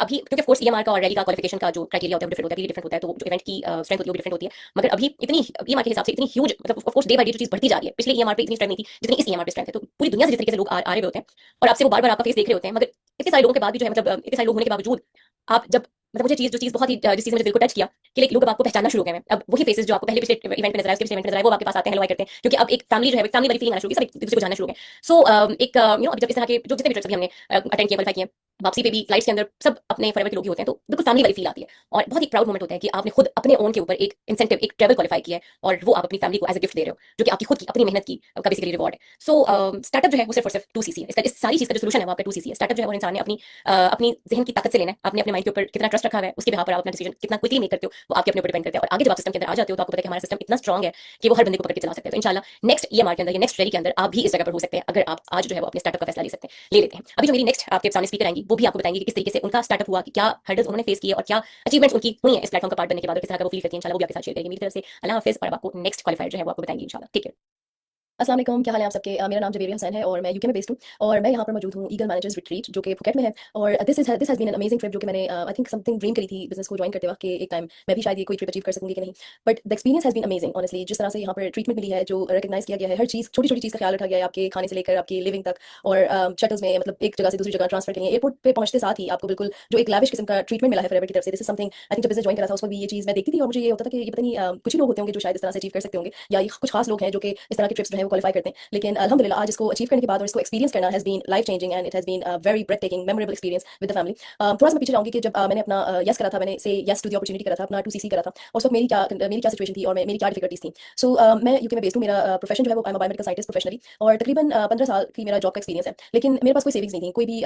अभी क्योंकि ऑफ कोर्स ईएमआर का और रैली का क्वालिफिकेशन का जो क्राइटेरिया होता है वो डिफरेंट होता है, डिफरेंट होता है, तो जो इवेंट की स्ट्रेंथ होती है वो डिफरेंट होती है, मगर अभी इतनी ईएमआर के हिसाब से इतनी ह्यूज, मतलब of course day by day जो चीज बढ़ती जा रही है, पिछले ईएमआर पे इतनी स्ट्रेंथ नहीं थी जितनी इस ईएमआर पे स्ट्रेंथ है। तो पूरी दुनिया से जिस तरीके से लोग आ रहे होते हैं और आपसे वो बार बार आपका फेस देख रहे होते हैं, मगर इतने सारे लोगों के बाद भी जो है, मतलब इतने सारे लोग होने के बावजूद आप जब, मतलब मुझे जो चीज़ बहुत ही, जिस चीज़ ने मुझे दिल को टच किया कि लाइक लोग अब आपको पहचानना शुरू हो गए हैं, अब वही फेसेस जो आपको पहले पिछले इवेंट में नजर आए, उसके पिछले इवेंट में नजर आए, वो आपके पास आते हैं, हेलो हाय करते हैं, क्योंकि अब एक फैमिली जो है, फैमिली वाली फीलिंग आना शुरू हो गई, सब एक दूसरे को जानना शुरू हो गए। सो एक अब जब इस तरह के जो जितने भी ट्रिप्स भी हमने अटेंड किए, क्वालीफाई किए, वापसी पे भी फ्लाइट्स के अंदर सब अपने फॉरएवर के लोग ही होते हैं, तो बिल्कुल फैमिली वाली फील आती है और बहुत ही प्राउड मोमेंट होता है कि आपने खुद अपने ओन के ऊपर एक इंसेंटिव, एक ट्रैवल क्वालीफाई किया है और वो आप अपनी फैमिली को एज अ गिफ्ट दे रहे हो, जो कि आपकी खुद की अपनी मेहनत की का बेसिकली रिवॉर्ड है। सो स्टार्टअप जो है वो सिर्फ और सिर्फ 2cc है, इसका इस सारी चीज़ का जो सोल्यूशन है वो आपका 2cc है। स्टार्टअप जो है वो इंसान ने अपनी जहन की ताकत से लेना है, आपने अपने माइंड के ऊपर कितना ट्रस्ट रखा हुआ है, उसके बिहाफ पर आप अपना डिसीजन कितना क्विकली मेक करते हो, वो आपके अपने ऊपर डिपेंड करता है। और आगे जब आप सिस्टम के अंदर आ जाते हो तो आपको पता है कि हमारा सिस्टम इतना स्ट्रॉन्ग है कि वो हर बंदे को पकड़ के चला सकता है। तो इंशाल्लाह नेक्स्ट ईएमआर के अंदर या नेक्स्ट रैली के अंदर आप भी इस जगह पर हो सकते हैं, अगर आप आज जो है वो अपने स्टार्टअप का फैसला ले लेते हैं। अभी जो मेरी नेक्स्ट आपके सामने स्पीकर आएंगी वो भी आपको बताएंगे कि किस तरीके से उनका स्टार्टअप हुआ, कि क्या हर्डल्स उन्होंने फेस किए और क्या अचीवमेंट्स उनकी हुई है इस प्लेटफॉर्म का पार्ट बनने के बाद, और किस तरह का वो फील करती है, इंशाल्लाह वो भी आपके साथ शेयर करेंगे। मेरी तरफ से अल्लाह हाफिज़, और आपको नेक्स्ट क्वालीफायर जो है वो आपको बताएंगे इंशाल्लाह। ठीक है। अस्सलाम वालेकुम, क्या हाल है आप सबके। मेरा नाम जवेरिया हुसैन है और मैं यूके में बेस्ड हूँ और मैं यहाँ पर मौजूद हूँ ईगल मैनेजर्स रिट्रीट जो कि फुकेट में है। और this has been an amazing trip, जो कि मैंने आई थिंक समथिंग ड्रीम करी थी बिजनेस को ज्वाइन करते वक्त कि एक टाइम मैं भी शायद ये कोई ट्रिप अचीव कर सकूंगी कि नहीं, but the experience has been amazing honestly. जिस तरह से यहाँ पर ट्रीटमेंट मिली है, जो रिकग्नाइज किया गया है, हर चीज़ छोटी छोटी चीज़ का ख्याल रखा गया है, आपके खाने से लेकर आपकी लिविंग तक, और शटल्स में मतलब एक जगह से दूसरी जगह ट्रांसफर के लिए एयरपोर्ट पे पहुंचते साथ ही आपको बिल्कुल जो एक लाविश किस्म का ट्रीटमेंट मिला है फॉरएवर की तरफ से। This is something I think जब बिजनेस ज्वाइन करा था उस वक्त भी ये चीज़ मैं देखती थी और मुझे ये होता था कि ये पता नहीं कुछ ही लोग होते होंगे जो शायद इस तरह से अचीव कर सकते होंगे, या ये कुछ खास लोग हैं जो कि इस तरह के ट्रिप्स जो है वो क्वालीफाई करते हैं। लेकिन अल्हम्दुलिल्लाह आज इसको अचीव करने के बाद और इसको एक्सपीरियंस करना has been life changing and it has been very breath taking memorable experience with the family. थोड़ा सा मैं पीछे जाऊंगी कि जब मैंने अपना यस करा था, मैंने से यस टू द अपॉर्चुनिटी करा था, अपना 2cc करा था, और उस वक्त मेरी क्या सिचुएशन थी और मेरी क्या डिफिकल्टीज थी। सो मैं यूके में बेस्ड हूँ, मेरा प्रोफेशन जो है वो I am a biomedical scientist professionally, और तकरीबन 15 साल की मेरा जॉब का एक्सपीरियंस है। लेकिन मेरे पास कोई सेविंग्स नहीं थी, कोई भी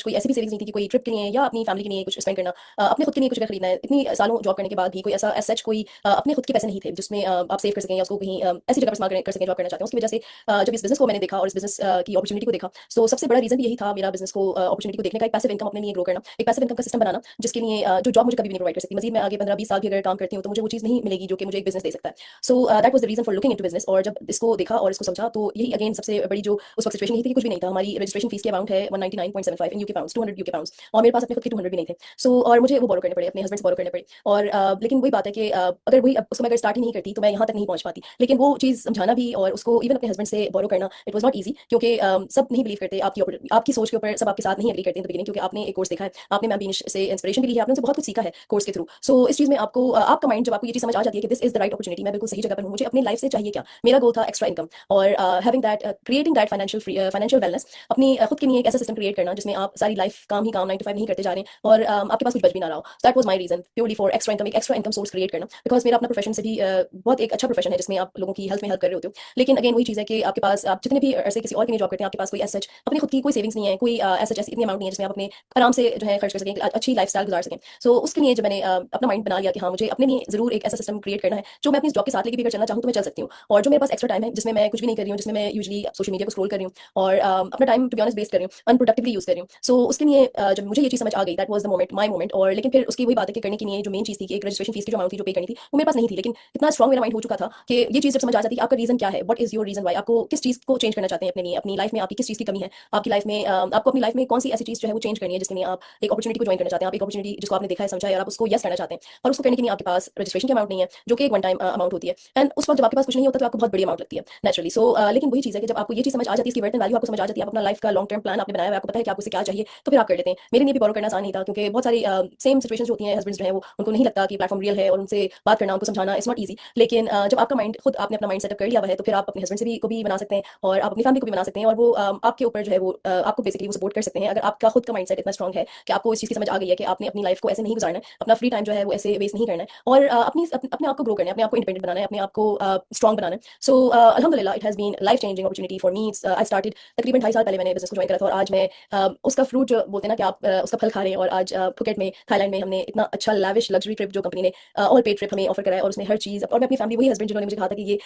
कोई ऐसी भी सेविंग्स नहीं थी कि कोई ट्रिप के लिए या अपनी फैमिली के लिए कुछ स्पेंड करना, अपने खुद के लिए कुछ खरीदना है। इतनी सालों जॉब करने के बाद भी कोई ऐसा सच कोई अपने खुद के पैसे नहीं थे जिसमें आप सेव कर सकें या उसको कहीं ऐसी जगह पर इस्तेमाल कर सकें जॉब करना चाहते हैं। उसकी वजह से जब इस बिजनेस को मैंने देखा और इस बिजनेस की अपॉर्चुनिटी को देखा, सो सबसे बड़ा रीजन भी यही था मेरा बिजनेस को अपॉर्चुनिटी को देखने का, एक पैसिव इनकम अपने लिए ग्रो करना, एक पैसिव इनकम का सिस्टम बनाना जिसके लिए जो जॉब मुझे कभी भी नहीं प्रोवाइड कर सकती। मजीद मैं आगे 15-20 साल भी अगर काम करती हूँ तो मुझे वो चीज़ नहीं मिलेगी जो कि मुझे एक बिजनेस दे सकता है। So that was the reason for looking into business. और जब इसको देखा और इसको समझा तो यही अगेन सबसे बड़ी जो उस वक्त सिचुएशन यही थी कि कुछ भी नहीं था। हमारी रजिस्ट्रेशन फीस की अमाउंट है 199.75 in UK pounds, 200 UK pounds, और मेरे पास अपने खुद के 200 भी नहीं थे। सो और मुझे वो बोरो करने पड़े, अपने हस्बैंड से बोरो करने पड़े। और लेकिन वही बात है कि अगर वही उसको मैं अगर स्टार्ट ही नहीं करती तो मैं यहाँ तक नहीं पहुँच पाती। लेकिन वो चीज़ समझाना भी और उसको इवन अपने हस्बैंड से बोरो करना इट वाज नॉट ईजी, क्योंकि सब नहीं बिलीव करते आपकी सोच के ऊपर, सब आपके साथ नहीं एग्री करते हैं बिगिनिंग, क्योंकि आपने एक कोर्स देखा है, आपने मैम बीनिश से इंस्पिरेशन भी ली है, आपने उनसे बहुत कुछ सीखा है कोर्स के थ्रू। सो इस चीज़ में आपको आपका माइंड जब आपको ये चीज़ समझ आ जाती है कि this is the right opportunity, मैं बिल्कुल सही जगह पर हूँ, मुझे अपनी लाइफ से चाहिए क्या, मेरा गोल था एक्स्ट्रा इनकम और having that, creating that financial wellness, अपनी खुद के लिए एक ऐसा सिस्टम क्रिएट करना जिसमें आप सारी लाइफ काम ही काम 9 to 5 नहीं करते जा रहे हैं और आपके पास कुछ बच भी ना रहा हो। That was my reason purely for extra income, एक एक्स्ट्रा इनकम सोर्स क्रिएट करना, बिकॉज मेरा अपना प्रोफेशन से भी बहुत एक अच्छा प्रोफेशन है जिसमें आप लोगों की हेल्थ में हेल्प कर रहे होते हो। लेकिन अगेन वही चीज़ है कि आपके पास, आप जितने भी ऐसे किसी और के लिए जॉब करते हैं, आपके पास कोई एज सच अपनी खुद की कोई सेविंग्स नहीं है, कोई एज सच ऐसी इतनी अमाउंट नहीं है जिसमें आप अपने आराम से जो है खर्च कर सकें, अच्छी लाइफस्टाइल गुजार सकें। सो उसके लिए जब मैंने अपना माइंड बना लिया कि हाँ मुझे अपने लिए जरूर एक ऐसा सिस्टम क्रिएट करना है जो मैं अपनी जॉब के साथ लेके भी अगर चलना चाहूँ तो मैं चल सकती हूँ, और जो मेरे पास एक्स्ट्रा टाइम है जिसमें मैं कुछ भी नहीं कर रही हूँ, जिसमें मैं यूजली सोशल मीडिया को स्क्रॉल कर रही हूँ और अपना time to be honest waste कर रही हूँ, अनप्रोडक्टिवली यूज कर रही हूँ। सो उसके लिए जब मुझे ये चीज़ समझ आ गई, that was the moment, my moment. और लेकिन फिर उसकी वही बात है कि करने के लिए जो मेन चीज़ थी कि एक रजिस्ट्रेशन फीस की जो अमाउंट थी जो पे करनी थी वो मेरे पास नहीं थी, लेकिन इतना स्ट्रॉन्ग मेरा माइंड हो चुका था कि ये चीज़ जब समझ आ जाती है आपका रीजन क्या है, what is your reason why, आपको किस चीज़ को चेंज करना चाहते हैं अपने लिए, अपनी लाइफ में आपकी किस चीज़ की कमी है, आपकी लाइफ में आपको अपनी लाइफ में कौन सी ऐसी चीज़ जो है वो चेंज करनी है जिसके लिए आप एक अपॉर्चुनिटी को ज्वाइन करना चाहते हैं, आप एक अपॉर्चुनिटी जिसको आपने देखा है समझा है और आप उसको यस करना चाहते हैं, और उसको करने के लिए आपके पास रजिस्ट्रेशन की अमाउंट नहीं है जो कि एक वन टाइम अमाउंट होती है। एंड उस वक्त जब आपके पास कुछ नहीं होता तो आपको बहुत बड़ी अमाउंट लगती है नेचुरली। सो लेकिन वही चीज़ है कि जब आपको ये चीज़ समझ आ जाती है, इसकी वर्थ एंड वैल्यू आपको समझ आ जाती है, आप अपना लाइफ का लॉन्ग टर्म प्लान आपने बनाया हुआ है, आपको पता है कि आपको क्या चाहिए, तो फिर आप कर लेते हैं। मेरे लिए भी बोरो करना आसान नहीं था, क्योंकि बहुत सारी सेम सिचुएशंस होती हैं, हस्बैंड्स जो है वो उनको नहीं लगता कि प्लेटफॉर्म रियल है और उनसे बात करना, उनको समझाना इट्स नॉट ईजी। लेकिन जब आपका माइंड खुद आपने अपना माइंड सेटअप कर लिया हुआ है तो फिर आप अपने हस्बैंड से भी को भी बना सकते हैं और आप अपनी फैमिली को भी बना सकते हैं, और वो आपके ऊपर जो है वो आपको बेसिकली वो सपोर्ट कर सकते हैं अगर आपका खुद का माइंड सेट इतना स्ट्रॉन्ग है कि आपको इस चीज़ की समझ आ गई है कि आपने अपनी लाइफ को ऐसे नहीं गुजारना है, अपना फ्री टाइम जो है वो ऐसे वेस्ट नहीं करना है, और अपने आप को ग्रो करना है, अपने आप को इंडिपेंडेंट बनाना है, अपने आप को स्ट्रॉन्ग बनाना है। सो अल्हम्दुलिल्लाह it has been life changing opportunity for me. I started तकरीबन 2.5 साल पहले मैंने बिजनेस को ज्वाइन करा था, और आज मैं उसका फ्रूट जो बोलते हैं ना कि आप उसका फल खा रहे हैं। और आज फुकेट में, थाईलैंड में हमने इतना अच्छा लैविश लग्जरी ट्रिप जो कंपनी ने ऑल पेड ट्रिप हमें ऑफर कराया, और उसने हर चीज़, और मैं अपनी फैमिली, वही हस्बैंड जिन्होंने मुझे कहा था कि ये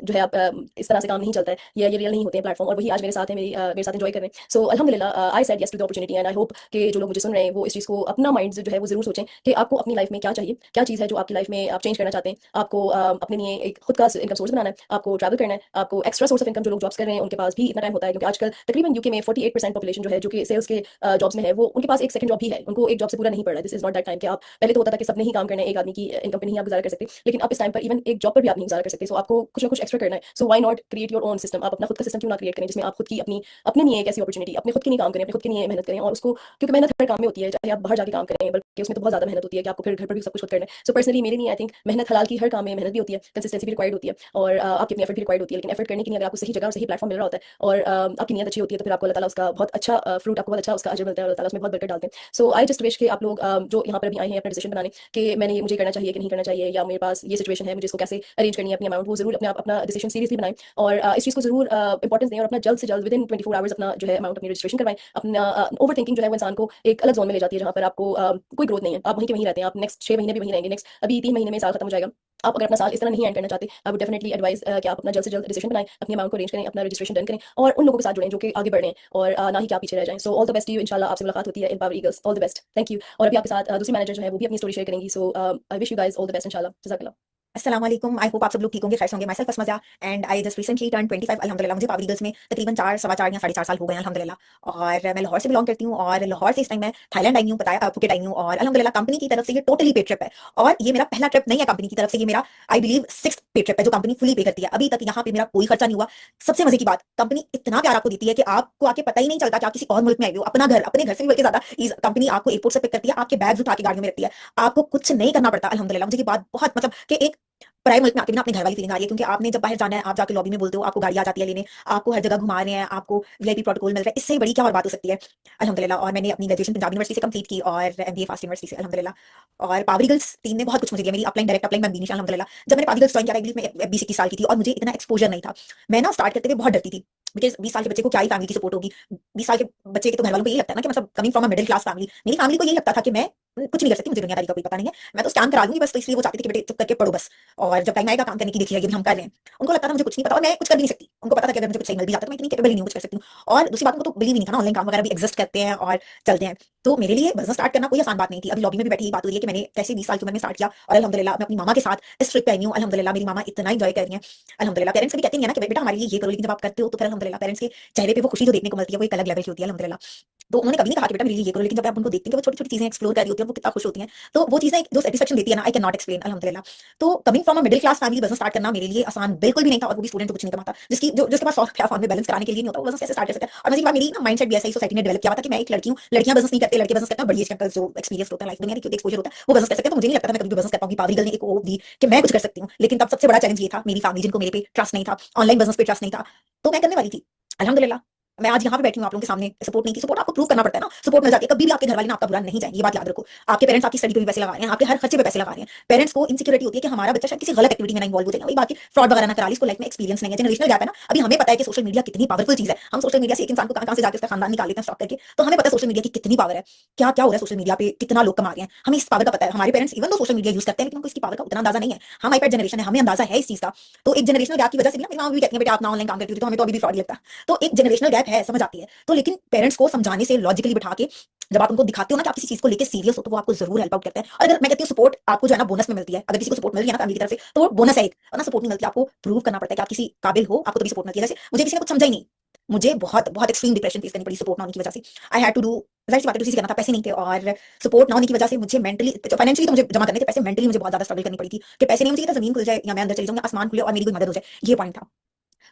जो है आप इस तरह से काम नहीं चलता है, ये रियल नहीं होते हैं प्लेटफॉर्म, और वही आज मेरे साथ है, मेरे साथ एंजॉय कर रहे हैं। सो अल्हम्दुलिल्लाह I said yes to the opportunity, and I hope कि जो लोग मुझे सुन रहे हैं वो इस चीज़ को अपना माइंड जो है वो जरूर सोचें कि आपको अपनी लाइफ में क्या चाहिए, क्या चीज़ है जो आपकी लाइफ में आप चेंज करना चाहते हैं। आपको अपने लिए एक खुद का इनकम सोर्स बनाना है, आपको ट्रैवल करना है, आपको एक्स्ट्रा सोर्स ऑफ इनकम, जो लोग जॉब्स कर रहे हैं उनके पास भी इतना टाइम होता है, क्योंकि आजकल तकरीबन यूके में 48% पॉपुलेशन जो है जो कि सेल्स के जॉब्स में है, वो उनके पास एक सेकंड जॉब भी है, उनको एक जॉब से पूरा नहीं पड़ रहा है। This is not that time कि आप, पहले तो होता था कि सबने ही काम करना है, एक आदमी की इनकम पे नहीं आप गुजारा कर सकते, लेकिन अब इस टाइम पर इवन एक जॉब पर भी आप नहीं गुजारा कर सकते। सो आपको कुछ ना कुछ एक्स्ट्रा करना है। So why not create your own system, आप अपना खुद का सिस्टम क्यों ना क्रिएट करें जिसमें आप खुद की अपने लिए एक ऐसी अपॉर्चुनिटी, अपने खुद के लिए काम करें, अपने खुद के लिए मेहनत करें, और उसको, क्योंकि मेहनत हर काम में होती है, चाहे आप बाहर जाके काम करें, बल्कि उसमें तो बहुत ज्यादा मेहनत होती है कि आपको फिर घर पर भी सब कुछ खुद करना है। सो पर्सनली मेरे लिए आई थिंक मेहनत हलाल की हर काम में मेहनत भी होती है, कंसिस्टेंसी भी रिक्वायर्ड होती है, और आपकी अपनी एफर्ट भी रिक्वायर्ड होती है, लेकिन एफर्ट करने के लिए अगर आपको सही जगह और सही प्लेटफॉर्म मिल रहा होता है और आपकी नीयत अच्छी होती है तो फिर आपको अल्लाह ताला उसका बहुत अच्छा फ्रूट, आपको बहुत अच्छा उसका अजर मिलता है, अल्लाह ताला उसमें बहुत बरकत डालते हैं। सो आई जस्ट विश कि आप लोग जो यहाँ पर अभी आए हैं अपना डिसीजन बनाने कि मुझे करना चाहिए कि नहीं करना चाहिए, या मेरे पास ये सिचुएशन है, मुझे इसको कैसे अरेंज करनी है अपनी अमाउंट, वो जरूर अपना डिसीजन सीरियसली बनाएं, और इस चीज़ को जरूर इंपॉर्टेंस दें, और अपना जल्द से जल्द विदिन 24 आवर्स अपना जो है अमाउंट अपनी रजिस्ट्रेशन करवाएं। अपना ओवर थिंकिंग जो है वो इंसान को एक अलग जोन में ले जाती है जहाँ पर आपको कोई ग्रोथ नहीं है, आप वहीं के वहीं रहते हैं, आप नेक्स्ट 6 महीने भी वहीं रहेंगे, नेक्स्ट अभी 3 महीने में साल खत्म हो जाएगा। आप अगर अपना साल इस तरह नहीं एंड करना चाहते, आई वुड डेफिनेटली एडवाइस कि आप अपना जल्द से जल्द डिसीजन बनाएं, अपनी अमाउंट को अरेंज करें, अपना रजिस्ट्रेशन डन करें, और उन लोगों के साथ जुड़ें जो कि आगे बढ़ रहे हैं, और ना ही क्या पीछे रह जाएं। So all the best to you, इंशाल्लाह आपसे मुलाकात होती है in power eagles. All the best, thank you. और अभी आपके साथ दूसरी मैनेजर जो है वो भी अपनी स्टोरी शेयर करेंगी। So I wish you guys all the best इंशाल्लाह। जज़ाकल्लाह। अस्सलाम वालेकुम। आई होप आप सब लोग ठीक होंगे, खैर से होंगे। माई सेल्फ फसमजा and I just recently turn 25 अल्हम्दुलिल्लाह। मुझे पावर ईगल्स में तकरीबन 4 सवा 4 या 4.5 साल हो गए हैं अल्हम्दुलिल्लाह। और मैं लाहौर से बिलोंग करती हूँ, और लाहौर से इस टाइम मैं थाईलैंड आई हूँ, फुकेट आई हूँ, और अल्हम्दुलिल्लाह कंपनी की तरफ से ये टोटली पे ट्रिप है, और ये मेरा पहला ट्रिप नहीं है कंपनी की तरफ से, ये मेरा आई बिलीव 6th पे ट्रिप है जो कंपनी फुली पे करती है। अभी तक यहाँ पे मेरा कोई खर्चा नहीं हुआ। सबसे मजे की बात, कंपनी इतना प्यार आपको देती है कि आपको आके पता ही नहीं चलता कि आप किसी और मुल्क में आए हो। अपने घर से भी बल्कि ज्यादा कंपनी आपको एयरपोर्ट से पिक करती है, आपके बैग्स उठा के गाड़ियों में रखती है, आपको कुछ नहीं करना पड़ता अल्हम्दुलिल्लाह। मुझे ये बात बहुत, मतलब कि एक पराए मुल्क में आके भी ना अपने घर वाली फीलिंग आ रही है, क्योंकि आपने जब बाहर जाना है, आप जाके लॉबी में बोलते हो, आपको गाड़ी आ जाती है लेने, आपको हर जगह घुमा रहे हैं, आपको वीआईपी प्रोटोकॉल मिल रहा है। इससे बड़ी क्या और बात हो सकती है अल्हम्दुलिल्लाह। और मैंने अपनी ग्रेजुएशन पंजाब यूनिवर्सिटी से कंप्लीट की, और एमबीए फास्ट यूनिवर्सिटी से अल्हम्दुलिल्लाह। और पावर ईगल्स टीम ने बहुत कुछ मुझे दिया, मेरी अपलाइन डायरेक्ट अपलाइन मैं बीनिश अल्हम्दुलिल्लाह। जब मैंने पावर ईगल्स ज्वाइन किया, आई बिलीव मैं 20-21 साल की थी, और मुझे इतना एक्सपोजर नहीं था। मैं ना स्टार्ट करते हुए बहुत डरती थी, बिकॉज 20 साल के बच्चे को क्या ही फैमिली की सपोर्ट होगी। 20 साल के बच्चे के तो घर वालों को यही लगता है ना कि मतलब coming from a middle class family, मेरी फैमिली को यही लगता था कि मैं कुछ नहीं कर सकती, मुझे दुनियादारी का कोई पता नहीं है, मैं तो स्कैम करा दूंगी बस। तो इसलिए वो चाहते थे कि बेटे चुप करके पढ़ो बस, और जब टाइम आएगा काम करने की देखिए, हम कर रहे हैं। उनको लगता था मुझे कुछ नहीं पता और मैं कुछ कर भी नहीं सकती। उनको पता था कि अगर मुझे कुछ सही मिल भी जाता तो मैं इतनी कैपेबल नहीं हूँ कुछ कर सकती हूँ। और दूसरी बात, उनको तो बिलीव ही नहीं था ना ऑनलाइन काम वगैरह भी एग्जिस्ट करते हैं और चलते हैं। तो मेरे लिए बिजनेस स्टार्ट करना कोई आसान बात नहीं थी। अभी लॉबी में भी बैठी बात हो रही है कि मैंने कैसे 20 साल की उम्र में स्टार्ट किया, और अल्हम्दुलिल्लाह मैं अपनी मामा के साथ इस ट्रिप पे आई हूँ। अल्हम्दुलिल्लाह मेरी मामा इतना एंजॉय कर रही है अल्हम्दुलिल्लाह। पेरेंट्स भी कहते हैं ना कि बेटा हमारे लिए ये करो, लेकिन जब आप करते हो तो फिर अल्हम्दुलिल्लाह पेरेंट्स के चेहरे पे वो खुशी जो देखने को मिलती है वो एक अलग लेवल की होती है अल्हम्दुलिल्लाह। तो उन्होंने कभी नहीं कहा कि बेटा मेरे लिए ये करो, लेकिन जब आप उनको देखते हैं कि वो छोटी छोटी चीजें एक्सप्लोर कर रही होती है हैं वो कितना खुश होती हैं। तो वो चीजें जो सेटिस्फेक्शन देती है ना, आई कैन नॉट एक्सप्लेन अल्हम्दुलिल्लाह। तो coming from a middle class family business start करना मेरे लिए आसान बिल्कुल भी नहीं था, और वो भी स्टूडेंट जो कुछ नहीं कमाता, जिसके पास 100 रुपया फॉर्म में बैलेंस कराने के लिए नहीं होता, वो बिजनेस कैसे स्टार्ट कर सकता है। और मजीद बात, मेरी ना माइंडसेट भी ऐसा ही सोसाइटी ने डेवलप किया हुआ था कि मैं एक लड़की हूं, लड़कियां बिजनेस नहीं करते, लड़के बिजनेस करते हैं, बड़ी एज के अंकल जो एक्सपीरियंस होता है लाइफ दुनिया की एक्सपोजर होता है वो बिजनेस कर सकते हैं। तो मुझे नहीं लगता था मैं कभी भी बिजनेस कर पाऊंगी। पावरी गर्ल ने एक वो दी कि मैं कुछ कर सकती हूँ, लेकिन तब सबसे बड़ा चैलेंज ये था, मेरी फैमिली जिनको मेरे पे ट्रस्ट नहीं था, ऑनलाइन बिजनेस पे ट्रस्ट नहीं था, तो मैं करने वाली थी। अल्हम्दुलिल्लाह मैं आज यहाँ पे बैठी हूँ आप लोगों के सामने। सपोर्ट नहीं थी, सपोर्ट आपको प्रूव करना पड़ता है ना, सपोर्ट मिल जाती है। कभी भी आपके घर वाले ना आपका बुरा नहीं चाहेंगे, ये बात याद रखो। आपके पेरेंट्स आपकी स्टडी पे भी पैसे लगा रहे हैं, आपके हर खर्चे पे पैसे लगा रहे हैं। पेरेंट्स को इनसिक्योरिटी होती है कि हमारा बच्चा शायद किसी गलत एक्टिविटी में ना इन्वॉल्व हो जाए, वही बाकी फ्रॉड वगैरह ना करा ली, इसको लाइफ में एक्सपीरियंस नहीं है, जनरेशनल गैप है ना। अभी हमें पता है कि सोशल मीडिया कितनी पावरफुल चीज है, हम सोशल मीडिया से एक इंसान को कहां से जाके उसका खानदान निकाल लेते हैं स्टॉक करके। तो हमें पता है सोशल मीडिया की कितनी पावर है, क्या क्या हो रहा है सोशल मीडिया पे, कितना लोग कमा रहे हैं, हमें इस पावर का पता है। हमारे पेरेंट्स इवन तो सोशल मीडिया यूज करते हैं, लेकिन उनको इसकी पावर का उतना अंदाजा नहीं है। हम आईपैड जनरेशन है, हमें अंदाजा है इस चीज का। तो एक जनरेशनल गैप की वजह से भी ना, मेरी मां भी कहती है बेटा आप ना ऑनलाइन काम करती थी, तो हमें तो अभी भी फ्रॉड लगता है। तो एक जनरेशनल गैप है, समझ आती है। तो लेकिन पेरेंट्स को समझाने से, लॉजिकली बिठा के जब आप उनको दिखाते हो ना कि आप किसी चीज को लेके सीरियस हो, तो वो आपको जरूर हेल्प आउट करते हैं। और अगर मैं कहती हूँ सपोर्ट आपको जो है ना बोनस में मिलती है, अगर किसी को सपोर्ट मिल रही है ना फैमिली की तरफ से, तो वो बोनस है एक, वरना सपोर्ट नहीं मिलती। आपको प्रूव करना पड़ता है कि आप किसी काबिल हो, आपको तभी सपोर्ट मिलती है। जैसे मुझे किसी ने कुछ समझा ही नहीं, मुझे बहुत बहुत एक्सट्रीम डिप्रेशन फेस करनी पड़ी सपोर्ट ना होने की वजह से। आई हैड टू डू, जाहिर सी बात है किसी करना था, पैसे नहीं थे, और सपोर्ट ना होने की वजह से मुझे मेंटली, फाइनेंशियली तो मुझे जमा करने थे पैसे, मेंटली मुझे बहुत ज्यादा स्ट्रगल करनी पड़ी थी कि पैसे नहीं मुझे तो जमीन खुल जाए या मैं अंदर चली जाऊँ या आसमान खुले और मेरी कोई मदद हो जाए, ये पॉइंट था।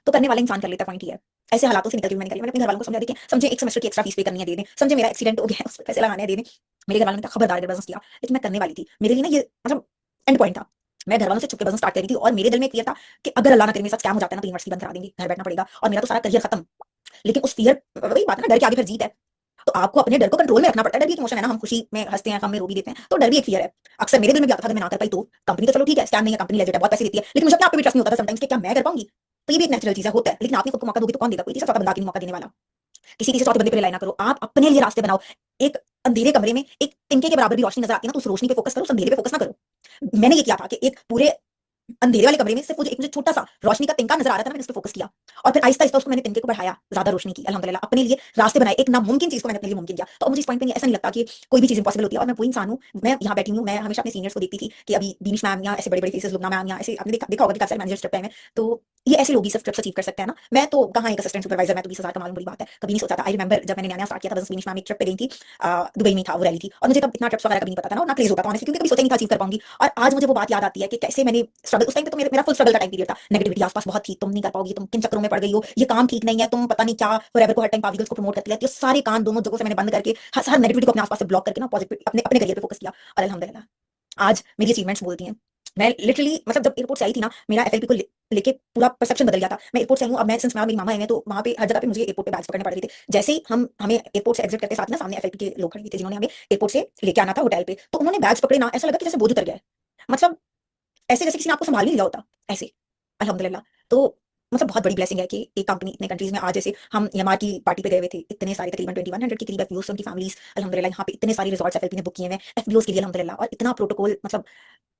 तो करने वाला इंसान कर लेता, पॉइंट ही है। ऐसे हालातों से निकलती हुई मैंने अपने घर वालों को समझा दी कि समझे एक सेमेस्टर की एक्स्ट्रा फीस पे करनी है दे दें, समझे मेरा एक्सीडेंट हो गया उस पर पैसे लगाने दे दें। मेरे घर वालों ने कहा खबरदार अगर बिजनेस किया, लेकिन मैं करने वाली थी। मेरे लिए ना ये मतलब एंड पॉइंट था। मैं घर वालों से छुपके बिजनेस स्टार्ट करी थी, और मेरे दिल में क्लियर था कि अगर अल्लाह ना करे मेरे साथ स्कैम हो जाता है ना, तो यूनिवर्सिटी बंद करा देंगे, घर बैठना पड़ेगा और मेरा तो सारा करियर खत्म। लेकिन उस फियर, वही बात है ना, डर के आगे फिर जीत है। तो आपको अपने डर को कंट्रोल में रखना पड़ता है। डर भी एक इमोशन है ना, हम खुशी में हंसते हैं, गम में रो भी देते हैं, तो डर भी एक फियर है। अक्सर मेरे दिल में भी आता था, मैं ना कर पाई तो कंपनी तो चलो ठीक है, स्कैम नहीं है, कंपनी लेजिट है, बहुत पैसे देती है, लेकिन मुझे अपने आप पे भी ट्रस्ट नहीं होता था समटाइम्स कि क्या मैं कर पाऊंगी। तो ये भी एक नेचुरल चीज है, होता है। लेकिन आपने खुद को मौका दोगे तो कौन देगा? कोई तीसरा चौथा बंदा नहीं मौका देने वाला। किसी तीसरे चौथे बंदे पे रिलाई ना करो, आप अपने लिए रास्ते बनाओ। एक अंधेरे कमरे में एक तिनके के बराबर भी रोशनी नजर आती है ना, तो उस रोशनी पे फोकस करो, उस अंधेरे पे फोकस ना करो। मैंने ये किया था कि एक पूरे अंधेरे वाले कमरे में सिर्फ मुझे छोटा सा रोशनी का तिनका नजर आ रहा था ना, मैंने उस पर फोकस किया, और फिर आहिस्ता आहिस्ता उसको मैंने तिनके को बढ़ाया, ज्यादा रोशनी की, अल्हम्दुलिल्लाह अपने लिए रास्ते बनाए। एक नामुमकिन चीज को मैंने अपने लिए मुमकिन किया। तो मुझे इस पॉइंट पे ऐसा नहीं लगता कि कोई भी चीज इंपॉसिबल होती है, और मैं वो इंसान हूं। मैं यहाँ बैठी हूँ, मैं हमेशा अपने सीनियर्स को देखती थी कि अभी बीनिश मैम या ऐसे बड़े बड़े फेसेस, लुबना मैम या ऐसे, आपने देखा होगा कि काफी मैनेजर्स ट्रिप पे हैं, तो ये ऐसे लोग ही सिर्फ ट्रिप्स अचीव कर सकते हैं ना। मैं तो कहाँ एक असिस्टेंट सुपरवाइजर, मैं तो 20,000 कमा लूं, बड़ी बात है, कभी नहीं सोचा था। आई रिमेंबर जब मैंने नया स्टार्ट किया था, बीनिश मैम एक ट्रिप पे गई थी, दुबई में था वो रैली थी, और मुझे तब इतना ट्रिप्स वगैरह कभी नहीं पता था ना, और ना क्रेज होता था ऑनेस्टली, क्योंकि कभी सोचा नहीं था अचीव कर पाऊंगी। और आज मुझे वो बात याद आती है कि कैसे मैंने स्ट्रगल, उस टाइम पे तो मेरा फुल स्ट्रगल का टाइम पीरियड था, नेगेटिविटी आसपास बहुत थी, तुम नहीं कर पाओगी, तुम किन चक्करों में पड़ गई हो, ये काम ठीक नहीं है, तुम पता नहीं क्या फॉरएवर को हर टाइम पाविगल्स को प्रमोट करती रहती हो। सारे कान दोनों जगहों से मैंने बंद करके हर नेगेटिविटी को अपने आसपास से ब्लॉक करके ना पॉजिटिव अपने अपने करियर पे फोकस किया, और अल्हम्दुलिल्लाह आज मेरी अचीवमेंट्स बोलती हैं। मैं लिटरली मतलब जब एयरपोर्ट से आई थी ना, मेरा एफएलपी को लेके पूरा परसेप्शन बदल गया था। मैं एयरपोर्ट से आई हूँ, अब मैं सिंस मेरी मामा आई हैं, तो वहाँ पे हर जगह पे मुझे एयरपोर्ट पे बैग्स पकड़ने पड़ रहे थे। जैसे ही हमें एयरपोर्ट से एग्जिट करते साथ ना, सामने एफएलपी के लोग खड़े थे जिन्होंने हमें एयरपोर्ट से लेके आना था होटल पे, तो उन्होंने बैग्स पकड़े ना, ऐसा लगा कि जैसे बोझ उतर गया है, मतलब ऐसे जैसे किसी ने आपको संभाल नहीं लिया होता ऐसे, अल्हम्दुलिल्लाह। तो मतलब बहुत बड़ी ब्लेसिंग है कि एक कंपनी इतने कंट्रीज में, आज जैसे हम EMR की पार्टी पे गए हुए थे, इतने सारे तकरीबन 2100 के करीब एफबीओस उनकी फैमिलीज, अल्हम्दुलिल्लाह यहाँ पे इतने सारे रिजॉर्ट्स एफएलपी ने बुक किए हुए हैं एफबीओस के लिए, अल्हम्दुलिल्लाह। और इतना प्रोटोकॉल मतलब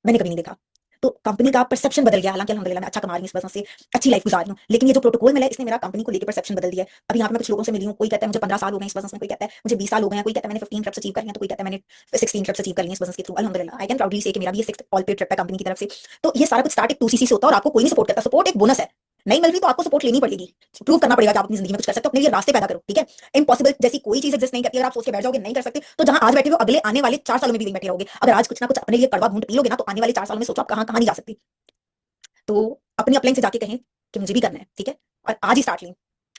मैंने कभी नहीं देखा। तो कंपनी का परसेप्शन बदल गया, हालांकि अल्हम्दुलिल्लाह मैं अच्छा कमा रही हूँ इस बिजनेस से, अच्छी लाइफ गुजार रही हूँ, लेकिन ये जो प्रोटोकॉल मिला है इसने मेरा कंपनी को लेकर परसेप्शन बदल दिया है। अभी यहाँ पे मैं कुछ लोगों से मिली हूँ, कोई कहता है मुझे 15 साल हो गए इस बिजनेस में, कोई कहता है मुझे 20 साल हो गए हैं, कोई कहता है मैंने 15 ट्रिप्स अचीव कर लिया, तो कोई कहता है मैंने 16 ट्रिप्स अचीव कर ली इस बिजनेस के थ्रू। अल्हम्दुलिल्लाह आई कैन प्राउडली से कि मेरा भी ये 6th ऑल पे ट्रिप है कंपनी की तरफ से। तो ये सारा कुछ स्टार्ट एक 2cc से होता है, और आपको कोई नहीं सपोर्ट करता, सपोर्ट एक बोनस है। नहीं मिल रही तो आपको सपोर्ट लेनी पड़ेगी, प्रूव करना पड़ेगा कि आप अपनी जिंदगी में कुछ कर सकते हो, अपने लिए रास्ते पैदा करो, ठीक है। इम्पॉसिबल जैसी कोई चीज एग्जिस्ट नहीं करती। अगर आप सोच के बैठ जाओगे नहीं कर सकते, तो जहां आज बैठे हो अगले आने वाले 4 सालों में भी वहीं बैठे रहोगे। अगर आज कुछ ना कुछ अपने लिए कड़वा घूंट पी लोगे ना, तो आने वाले 4 सालों में सोचो आप कहां कहां नहीं जा सकते। तो अपनी अपलाइन से जाके कहें कि मुझे भी करना है, ठीक है, और आज ही स्टार्ट लें।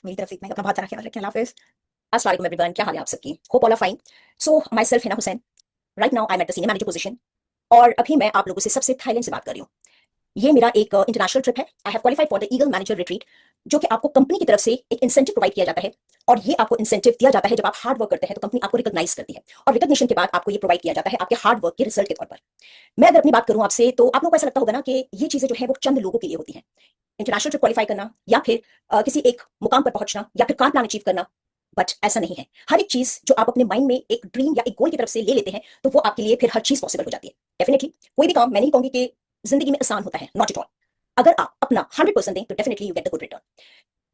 मेरी तरफ से इतना ही, अपना बहुत सारा ख्याल रखें, अल्लाह हाफिज़। अस्सलाम वालेकुम एवरीवन, क्या हाल है आप सबकी? Hope all are fine. So myself Hina Hussain, right now I am at the senior manager position, और अभी मैं आप लोगों से सबसे थाईलैंड से बात कर रही हूँ। ये मेरा एक इंटरनेशनल ट्रिप है। I have qualified for the eagle manager retreat, जो कि आपको कंपनी की तरफ से एक इंसेंटिव प्रोवाइड किया जाता है, और ये आपको इंसेंटिव दिया जाता है जब आप हार्ड वर्क करते हैं, तो कंपनी आपको रिकॉग्नाइज करती है, और रिकॉग्निशन के बाद आपको ये प्रोवाइड किया जाता है आपके हार्ड वर्क के रिजल्ट के तौर पर। मैं अगर अपनी बात करूं आपसे, तो आप लोगों को ऐसा लगता होगा ना कि ये चीजें जो है वो चंद लोगों के लिए होती हैं, इंटरनेशनल ट्रिप क्वालिफाई करना, या फिर किसी एक मुकाम पर पहुंचना, या फिर कार प्लान अचीव करना। बट ऐसा नहीं है। हर एक चीज जो आप अपने माइंड में एक ड्रीम या एक गोल की तरफ से ले लेते हैं, तो वो आपके लिए फिर हर चीज पॉसिबल हो जाती है। डेफिनेटली कोई भी काम मैं नहीं कहूंगी कि जिंदगी में आसान होता है, नॉट एट ऑल। अगर आप अपना 100% दें, तो definitely you get the good return.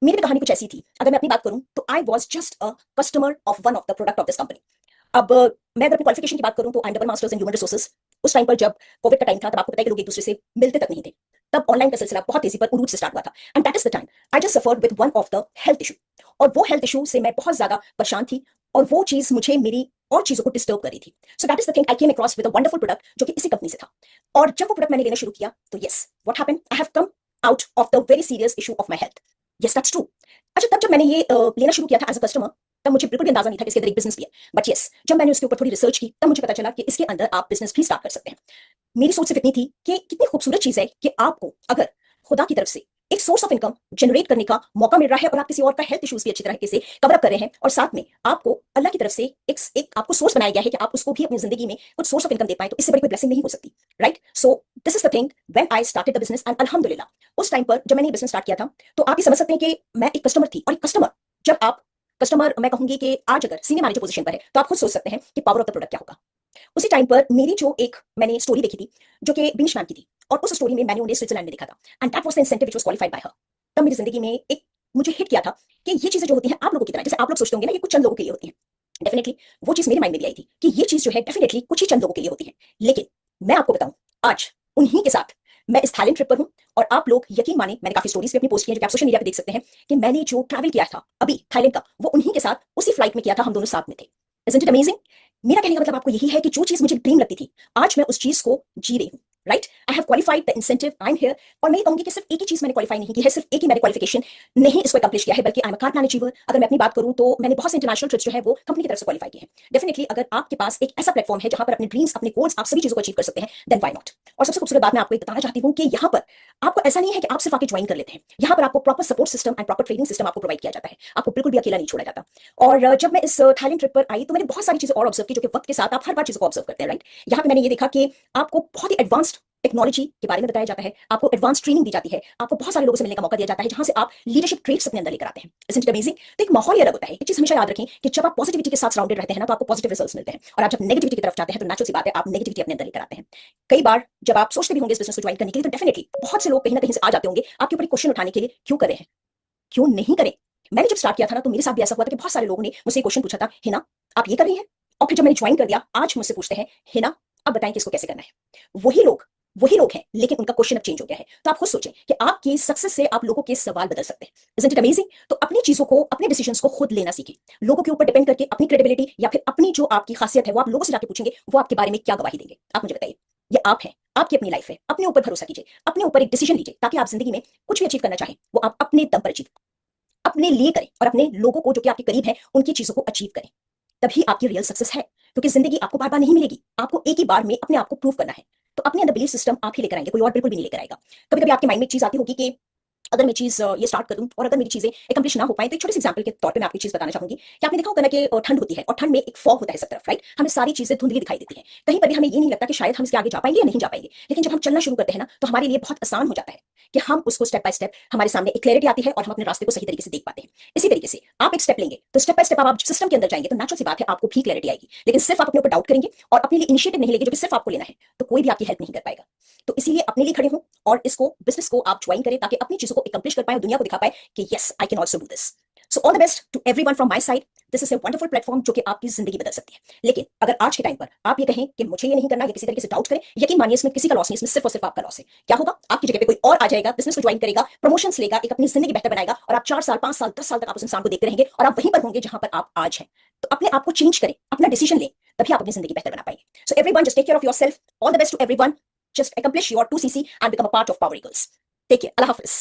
मेरी भी कहानी कुछ ऐसी थी। अगर मैं अपनी बात करूं, तो I was just a customer of one of the product of this company. अब मैं अगर अपनी क्वालिफिकेशन की बात करूं, तो I am double masters in human resources. उस टाइम पर जब कोविड का टाइम था, तब आपको पता है कि लोग एक दूसरे से मिलते तक नहीं थे। तब ऑनलाइन का सिलसिला बहुत तेजी पर उरूज से स्टार्ट हुआ था, and that is the time I just suffered with one of the health issue. और वो हेल्थ इशू से मैं बहुत ज्यादा परेशान थी, और वो चीज मुझे मेरी और चीजों को डिस्टर्ब कर रही थी। So that is the thing, I came across with a wonderful product जो कि इसी कंपनी से था। और जब वो प्रोडक्ट मैंने लेना शुरू किया तो yes, what happened, I have come out of the very serious issue of my health. Yes, that's true. अच्छा, तब जब मैंने ये लेना शुरू किया था एज अ कस्टमर, तब मुझे बिल्कुल भी अंदाजा नहीं था कि इसके अंदर एक बिजनेस भी है। बट यस, जब मैंने उसके ऊपर थोड़ी रिसर्च की तब मुझे पता चला कि इसके अंदर आप बिजनेस भी स्टार्ट कर सकते हैं। मेरी सोच सिर्फ इतनी थी कि कितनी खूबसूरत चीज है कि आपको अगर खुदा की तरफ से एक सोर्स ऑफ इनकम जनरेट करने का मौका मिल रहा है और आप किसी और का हेल्थ इश्यूज भी अच्छी तरीके से कवर अप कर रहे हैं, और साथ में आपको अल्लाह की तरफ से एक आपको सोर्स बनाया गया है कि आप उसको भी अपनी जिंदगी में कुछ सोर्स ऑफ इनकम दे पाए, तो इससे बड़ी कोई ब्लेसिंग नहीं हो सकती, right? So this is the thing when I started the business, and अल्हम्दुलिल्लाह उस टाइम पर जब मैंने ये बिजनेस स्टार्ट किया था तो आप ये समझ सकते हैं कि मैं एक कस्टमर थी, और एक कस्टमर, जब आप कस्टमर, मैं कहूंगी कि आज अगर सीनियर मैनेजर पोजीशन पर है तो आप खुद सोच सकते हैं कि पावर ऑफ द प्रोडक्ट क्या होगा। उसी टाइम पर मेरी जो एक मैंने स्टोरी देखी थी जो कि बिनिश मैम की थी, और उस स्टोरी में मैंने उन्हें स्विट्जरलैंड में देखा था, and that was the incentive which was qualified by हर। तब मेरी जिंदगी में एक मुझे हिट किया था कि ये चीजें जो होती हैं आप लोगों की तरह, जैसे आप लोग सोचते होंगे ना ये कुछ चंद लोगों के लिए होती हैं, डेफिनेटली वो चीज मेरे माइंड में भी आई थी कि ये चीज जो है डेफिनेटली कुछ ही चंद लोगों के लिए होती है। लेकिन मैं आपको बताऊं, आज उन्हीं के साथ मैं इस थाईलैंड ट्रिप पर हूं, और आप लोग यकीन माने, मैंने काफी स्टोरीज भी अपनी पोस्ट की हैं जो कि आप सोशल मीडिया पे देख सकते हैं कि मैंने जो ट्रैवल किया था अभी थाईलैंड का, वो उन्हीं के साथ उसी फ्लाइट में किया था, हम दोनों साथ में थे। Isn't it amazing? मेरा कहने का मतलब आपको यही है कि जो चीज मुझे ड्रीम लगती थी, आज मैं उस चीज को जी रही हूँ, right? I have qualified the incentive, I am here. और मैं ये कहूंगी कि सिर्फ एक ही चीज मैंने क्वालिफाई नहीं की है, सिर्फ एक ही मैंने क्वालिफिकेशन नहीं इसको अकम्प्लिश किया है, बल्कि I am a card manager. अगर मैं अपनी बात करूं तो मैंने बहुत से इंटरनेशनल ट्रिप्स जो है वो कंपनी की तरफ से क्वालिफाई किए हैं। डेफिनेटली अगर आपके पास एक ऐसा प्लेटफॉर्म है जहां पर अपने ड्रीम्स, अपने गोल्स, आप सभी चीजों को अचीव कर सकते हैं, देन व्हाई नॉट? और सबसे खूबसूरत बात मैं आपको बताना चाहती हूँ कि यहाँ पर आपको ऐसा नहीं है कि आप सिर्फ आके ज्वाइन कर लेते हैं, यहाँ पर आपको proper support system and proper training system आपको प्रोवाइड किया जाता है, आपको बिल्कुल भी अकेला नहीं छोड़ा जाता। और जब मैं इस थाईलैंड ट्रिप पर आई तो मैंने बहुत सारी चीजें और ऑब्जर्व की जो कि वक्त के साथ आप हर बार चीजों को ऑब्जर्व करते हैं, राइट? यहाँ पे मैंने ये देखा कि आपको बहुत ही एडवांस्ड टेक्नोलॉजी के बारे में बताया जाता है, आपको एडवांस ट्रेनिंग दी जाती है, आपको बहुत सारे लोगों से मिलने का मौका दिया जाता है जहां से आप लीडरशिप ट्रेट्स अपने अंदर लेकर आते हैं। Isn't it amazing? तो एक माहौल ही अलग होता है। एक चीज हमेशा याद रखें कि जब आप पॉजिटिविटी के साथ सराउंडेड रहते हैं ना तो आपको पॉजिटिव रिजल्ट्स मिलते हैं, और आप जब नेगेटिविटी की तरफ जाते हैं तो नेचुरल सी बात है आप नेगेटिविटी अपने अंदर लेकर आते हैं। कई बार जब आप सोचते भी होंगे इस बिजनेस को ज्वाइन करने के लिए तो डेफिनेटली बहुत से लोग कहीं ना कहीं से आ जाते होंगे आपके ऊपर क्वेश्चन उठाने के लिए, क्यों करें हैं, क्यों नहीं करें? मैंने जब स्टार्ट किया था ना तो मेरे साथ भी ऐसा हुआ था कि बहुत सारे लोगों ने मुझसे क्वेश्चन पूछा था, हिना आप ये कर रही हैं? और फिर जब मैंने ज्वाइन कर दिया आज मुझसे पूछते हैं, हिना अब बताएं कि इसको कैसे करना है। वही लोग हैं, लेकिन उनका क्वेश्चन अब चेंज हो गया है। तो आप खुद सोचें कि आपकी सक्सेस से आप लोगों के सवाल बदल सकते हैं। Isn't it amazing? तो अपनी चीजों को, अपने डिसीजंस को खुद लेना सीखें। लोगों के ऊपर डिपेंड करके अपनी क्रेडिबिलिटी या फिर अपनी जो आपकी खासियत है वो आप लोगों से जाके पूछेंगे, वो आपके बारे में क्या गवाही देंगे? आप मुझे बताइए। ये आप हैं, आपकी अपनी लाइफ है, अपने ऊपर भरोसा कीजिए, अपने ऊपर एक डिसीजन लीजिए ताकि आप जिंदगी में कुछ भी अचीव करना चाहें वो आप अपने दम पर अचीव, अपने लिए करें और अपने लोगों को जो कि आपके करीब है उनकी चीजों को अचीव करें। तभी आपकी रियल सक्सेस है, क्योंकि जिंदगी आपको बार बार नहीं मिलेगी, आपको एक ही बार में अपने आप को प्रूव करना है। तो अपने अंदर बिलीफ सिस्टम आप ही लेकर आएंगे, कोई और बिल्कुल भी नहीं लेकर आएगा। कभी कभी आपके माइंड में एक चीज आती होगी कि अगर मैं चीज ये स्टार्ट कर दूं और अगर मेरी चीजें एक्म्प्लिश ना हो पाए, तो एक छोटे से एग्जांपल के तौर पे मैं आपको चीज बताना चाहूंगी कि आपने देखा होगा ना कि ठंड होती है और ठंड में एक फॉग होता है सब तरफ, राइट? हमें सारी चीजें धुंधली दिखाई देती हैं, कहीं पर भी हमें ये नहीं लगता कि शायद हम इसके आगे जा पाएंगे या नहीं जा पाएंगे। लेकिन जब हम चलना शुरू करते हैं ना तो हमारे लिए बहुत आसान हो जाता है कि हम उसको स्टेप बाय स्टेप, हमारे सामने एक क्लैरिटी आती है और हम अपने रास्ते को सही तरीके से देख पाते हैं। इसी तरीके से आप एक स्टेप लेंगे तो स्टेप बाय स्टेप आप सिस्टम के अंदर जाएंगे तो नेचुरल सी बात है आपको भी क्लैरिटी आएगी। लेकिन सिर्फ आप अपने ऊपर डाउट करेंगे और अपने लिए इनिशिएटिव नहीं लेंगे जो कि सिर्फ आपको लेना है, तो कोई भी आपकी हेल्प नहीं कर पाएगा। तो इसीलिए अपने लिए खड़े हो और इसको, बिजनेस को आप ज्वाइन करें ताकि अपनी चीजों को एक्म्प्लिश कर पाए और दुनिया को दिखा पाए कि yes I can also do this. So all the best to everyone from my side. This is a wonderful platform जो कि आपकी जिंदगी बदल सकती है। लेकिन अगर आज के टाइम पर आप ये कहें कि मुझे ये नहीं करना या किसी तरीके से डाउट करें, यकीन मानिए इसमें किसी का लॉस नहीं, इसमें सिर्फ और सिर्फ आपका लॉस है। क्या होगा? आपकी जगह पे कोई और आ जाएगा, बिजनेस को ज्वाइन करेगा, प्रमोशंस लेगा, एक अपनी जिंदगी बेहतर बनाएगा और आप 4 साल 5 साल 10 साल तक आप उस इंसान को देखते रहेंगे और आप वहीं पर होंगे जहां पर आप आज हैं। तो अपने आप को चेंज करें, अपना डिसीजन लें, तभी आप अपनी जिंदगी बेहतर बना पाएंगे। So everyone just take care of yourself. All the best to everyone. Just accomplish your 2cc and become a part of Power Eagles. Take care. Allah Hafiz.